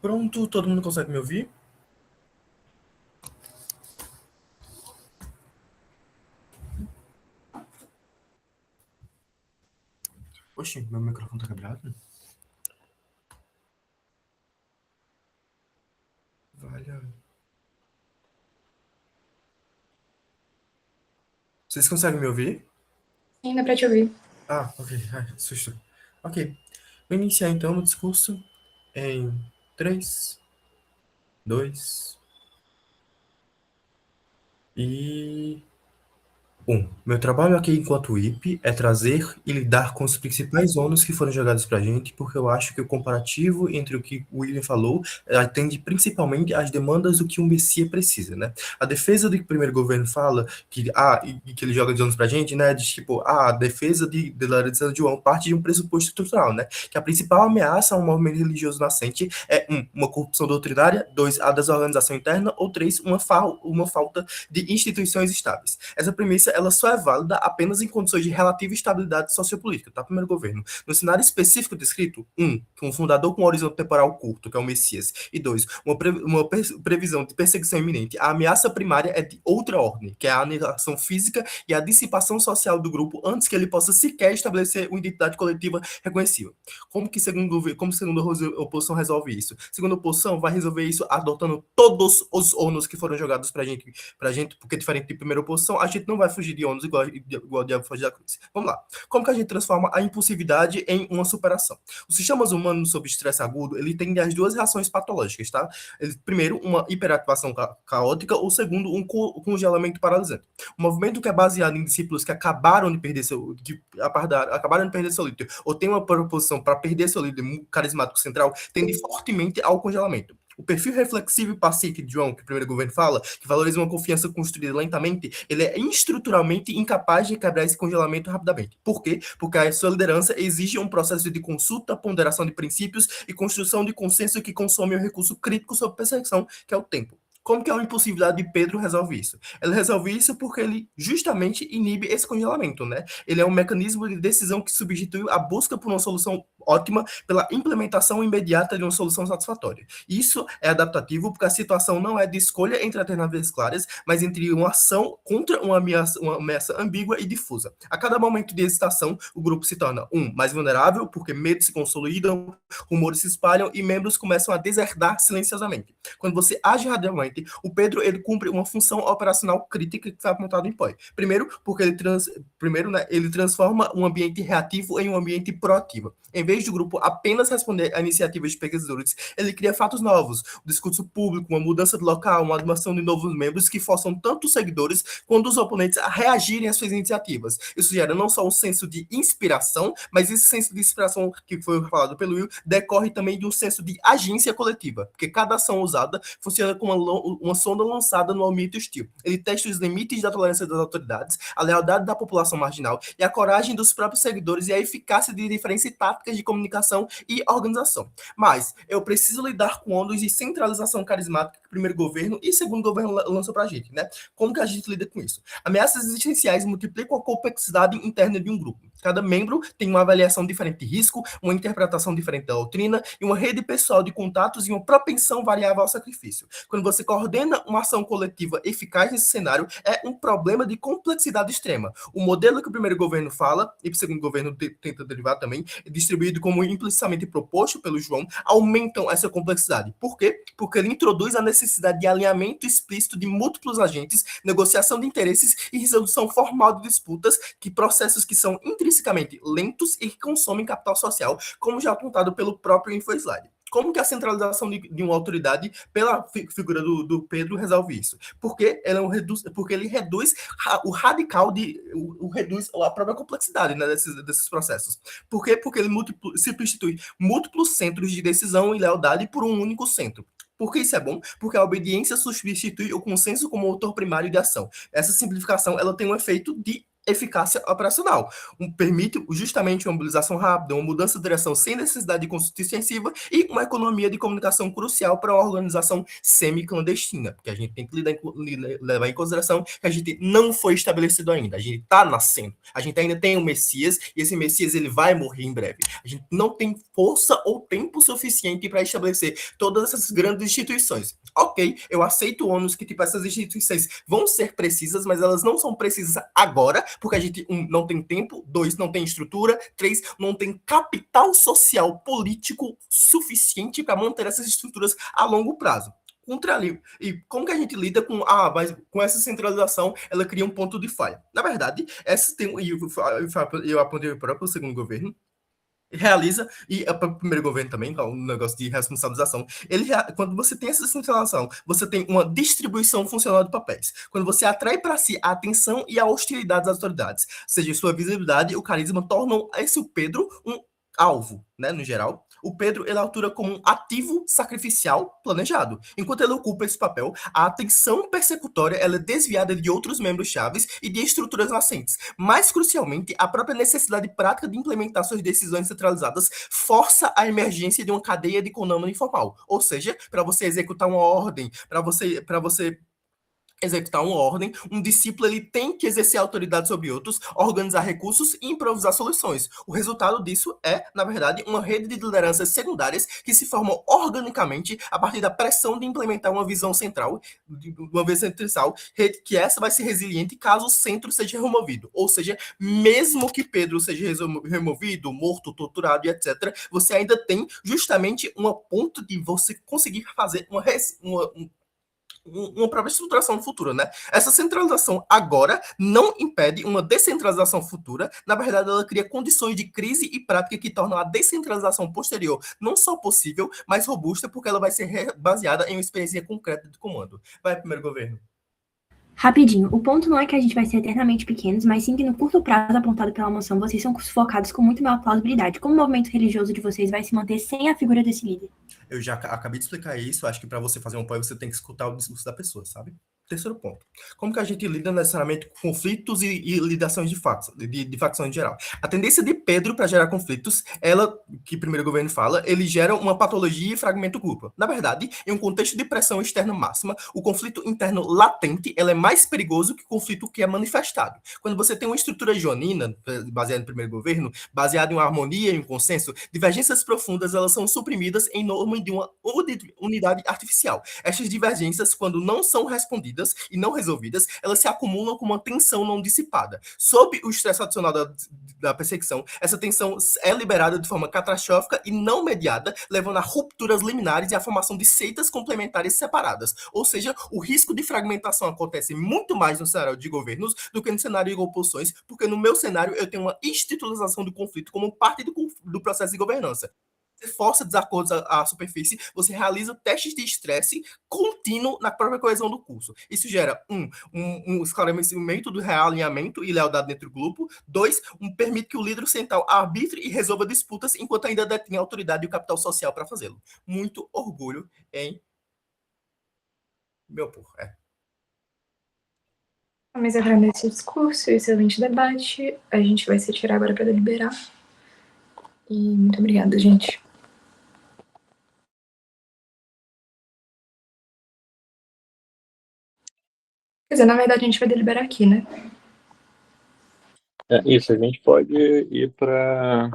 Pronto, todo mundo consegue me ouvir? Oxi, meu microfone tá quebrado? Valha. Vocês conseguem me ouvir? Sim, dá para te ouvir. Ah, ok. Ai, susto. Ok. Vou iniciar então o discurso em 3, 2 e 1. Meu trabalho aqui enquanto IP é trazer e lidar com os principais ônus que foram jogados para a gente, porque eu acho que o comparativo entre o que o William falou atende principalmente às demandas do que um Messias precisa, né? A defesa do que o primeiro governo fala, que ele joga de ônus para a gente, né? De tipo, a defesa da liderança de João parte de um pressuposto estrutural, né? Que a principal ameaça a um movimento religioso nascente é, uma corrupção doutrinária, 2, a desorganização interna, ou 3, uma falta de instituições estáveis. Essa premissa ela só é válida apenas em condições de relativa estabilidade sociopolítica, tá? Primeiro governo. No cenário específico descrito, 1, um fundador com um horizonte temporal curto, que é o Messias, e 2, uma previsão de perseguição iminente. A ameaça primária é de outra ordem, que é a aniquilação física e a dissipação social do grupo antes que ele possa sequer estabelecer uma identidade coletiva reconhecível. Como segundo a oposição resolve isso? Segundo a oposição, vai resolver isso adotando todos os ônus que foram jogados pra gente, porque diferente de primeira oposição, a gente não vai fugir fugir de ônus igual o diabo foge da cruz. Vamos lá. Como que a gente transforma a impulsividade em uma superação? Os sistemas humanos sob estresse agudo, ele tem as duas reações patológicas, tá? Primeiro, uma hiperativação caótica, ou segundo, um congelamento paralisante. Um movimento que é baseado em discípulos que acabaram de perder seu líder, ou tem uma proposição para perder seu líder carismático central, tende fortemente ao congelamento. O perfil reflexivo e paciente de João, que o primeiro governo fala, que valoriza uma confiança construída lentamente, ele é estruturalmente incapaz de quebrar esse congelamento rapidamente. Por quê? Porque a sua liderança exige um processo de consulta, ponderação de princípios e construção de consenso que consome o recurso crítico sobre percepção, que é o tempo. Como que a impulsividade de Pedro resolve isso? Ele resolve isso porque ele justamente inibe esse congelamento, né? Ele é um mecanismo de decisão que substitui a busca por uma solução ótima pela implementação imediata de uma solução satisfatória. Isso é adaptativo porque a situação não é de escolha entre alternativas claras, mas entre uma ação contra uma ameaça ambígua e difusa. A cada momento de hesitação, o grupo se torna mais vulnerável, porque medos se consolidam, rumores se espalham e membros começam a deserdar silenciosamente. Quando você age radialmente, o Pedro ele cumpre uma função operacional crítica que foi apontada em POI. Primeiro, porque ele transforma um ambiente reativo em um ambiente proativo. Em vez do grupo apenas responder a iniciativas de pesquisadores, ele cria fatos novos, o discurso público, uma mudança de local, uma animação de novos membros que forçam tanto os seguidores quanto os oponentes a reagirem às suas iniciativas. Isso gera não só um senso de inspiração, mas esse senso de inspiração que foi falado pelo Will decorre também de um senso de agência coletiva, porque cada ação usada funciona como uma sonda lançada no ambiente hostil. Ele testa os limites da tolerância das autoridades, a lealdade da população marginal e a coragem dos próprios seguidores e a eficácia de diferentes táticas de comunicação e organização. Mas eu preciso lidar com ondas de centralização carismática que o primeiro governo e o segundo governo lançou pra gente, né? Como que a gente lida com isso? Ameaças existenciais multiplicam a complexidade interna de um grupo. Cada membro tem uma avaliação diferente de risco, uma interpretação diferente da doutrina e uma rede pessoal de contatos e uma propensão variável ao sacrifício. Quando você coordena uma ação coletiva eficaz nesse cenário, é um problema de complexidade extrema. O modelo que o primeiro governo fala, e o segundo governo tenta derivar também, distribuído como implicitamente proposto pelo João, aumentam essa complexidade. Por quê? Porque ele introduz a necessidade de alinhamento explícito de múltiplos agentes, negociação de interesses e resolução formal de disputas, processos que são intrinsecamente lentos e que consomem capital social, como já apontado pelo próprio InfoSlide. Como que a centralização de uma autoridade pela figura do Pedro resolve isso? Porque ele reduz reduz a própria complexidade, né, desses processos. Por quê? Porque ele substitui múltiplos centros de decisão e lealdade por um único centro. Por que isso é bom? Porque a obediência substitui o consenso como motor primário de ação. Essa simplificação ela tem um efeito de eficácia operacional. Permite justamente uma mobilização rápida, uma mudança de direção sem necessidade de consulta extensiva e uma economia de comunicação crucial para uma organização semi-clandestina, porque a gente tem que levar em consideração que a gente não foi estabelecido ainda, a gente está nascendo, a gente ainda tem um Messias e esse Messias ele vai morrer em breve. A gente não tem força ou tempo suficiente para estabelecer todas essas grandes instituições. Ok, eu aceito o ônus que essas instituições vão ser precisas, mas elas não são precisas agora, porque a gente, não tem tempo, 2, não tem estrutura, 3, não tem capital social político suficiente para manter essas estruturas a longo prazo. E como que a gente lida mas com essa centralização, ela cria um ponto de falha. Na verdade, eu apontei para o segundo governo, realiza, e o primeiro governo também, que é um negócio de responsabilização, quando você tem essa centralização, você tem uma distribuição funcional de papéis. Quando você atrai para si a atenção e a hostilidade das autoridades, seja sua visibilidade e o carisma tornam esse Pedro um alvo, né, no geral. O Pedro ele atua como um ativo sacrificial planejado. Enquanto ele ocupa esse papel, a atenção persecutória ela é desviada de outros membros chaves e de estruturas nascentes. Mais crucialmente, a própria necessidade prática de implementar suas decisões centralizadas força a emergência de uma cadeia de conâmino informal. Ou seja, para você executar uma ordem, para você executar uma ordem, um discípulo ele tem que exercer autoridade sobre outros, organizar recursos e improvisar soluções. O resultado disso é, na verdade, uma rede de lideranças secundárias que se formam organicamente a partir da pressão de implementar uma visão central, rede que essa vai ser resiliente caso o centro seja removido. Ou seja, mesmo que Pedro seja removido, morto, torturado e etc., você ainda tem justamente uma ponto de você conseguir fazer uma própria estruturação no futuro, né? Essa centralização agora não impede uma descentralização futura. Na verdade, ela cria condições de crise e prática que tornam a descentralização posterior não só possível, mas robusta, porque ela vai ser baseada em uma experiência concreta de comando. Vai, primeiro governo. Rapidinho, o ponto não é que a gente vai ser eternamente pequenos, mas sim que no curto prazo apontado pela moção, vocês são sufocados com muito maior plausibilidade. Como o movimento religioso de vocês vai se manter sem a figura desse líder? Eu já acabei de explicar isso. Acho que para você fazer um apoio, você tem que escutar o discurso da pessoa, sabe? Terceiro ponto. Como que a gente lida necessariamente com conflitos e lidações de facções em geral? A tendência de Pedro para gerar conflitos, ela, que o primeiro governo fala, ele gera uma patologia e fragmento gruppo. Na verdade, em um contexto de pressão externa máxima, o conflito interno latente, ela é mais perigoso que o conflito que é manifestado. Quando você tem uma estrutura joanina, baseada no primeiro governo, baseada em uma harmonia e um consenso, divergências profundas, elas são suprimidas em nome de uma unidade artificial. Estas divergências, quando não são respondidas e não resolvidas, elas se acumulam com uma tensão não dissipada. Sob o estresse adicional da perseguição, essa tensão é liberada de forma catastrófica e não mediada, levando a rupturas liminares e à formação de seitas complementares separadas. Ou seja, o risco de fragmentação acontece muito mais no cenário de governos do que no cenário de oposições, porque no meu cenário eu tenho uma institucionalização do conflito como parte do processo de governança. Você força desacordos à superfície, você realiza testes de estresse contínuo na própria coesão do curso. Isso gera, um esclarecimento do realinhamento e lealdade dentro do grupo. 2, permite que o líder central arbitre e resolva disputas enquanto ainda detém a autoridade e o capital social para fazê-lo. Muito orgulho em meu povo. A mesa agradece o discurso e o excelente debate. A gente vai se retirar agora para deliberar. E muito obrigada, gente. Quer dizer, na verdade, a gente vai deliberar aqui, né? Isso, a gente pode ir pra...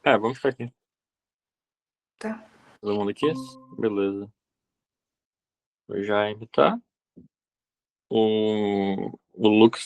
vamos ficar aqui. Tá. Todo mundo aqui? Beleza. O Jaime tá. O Lucas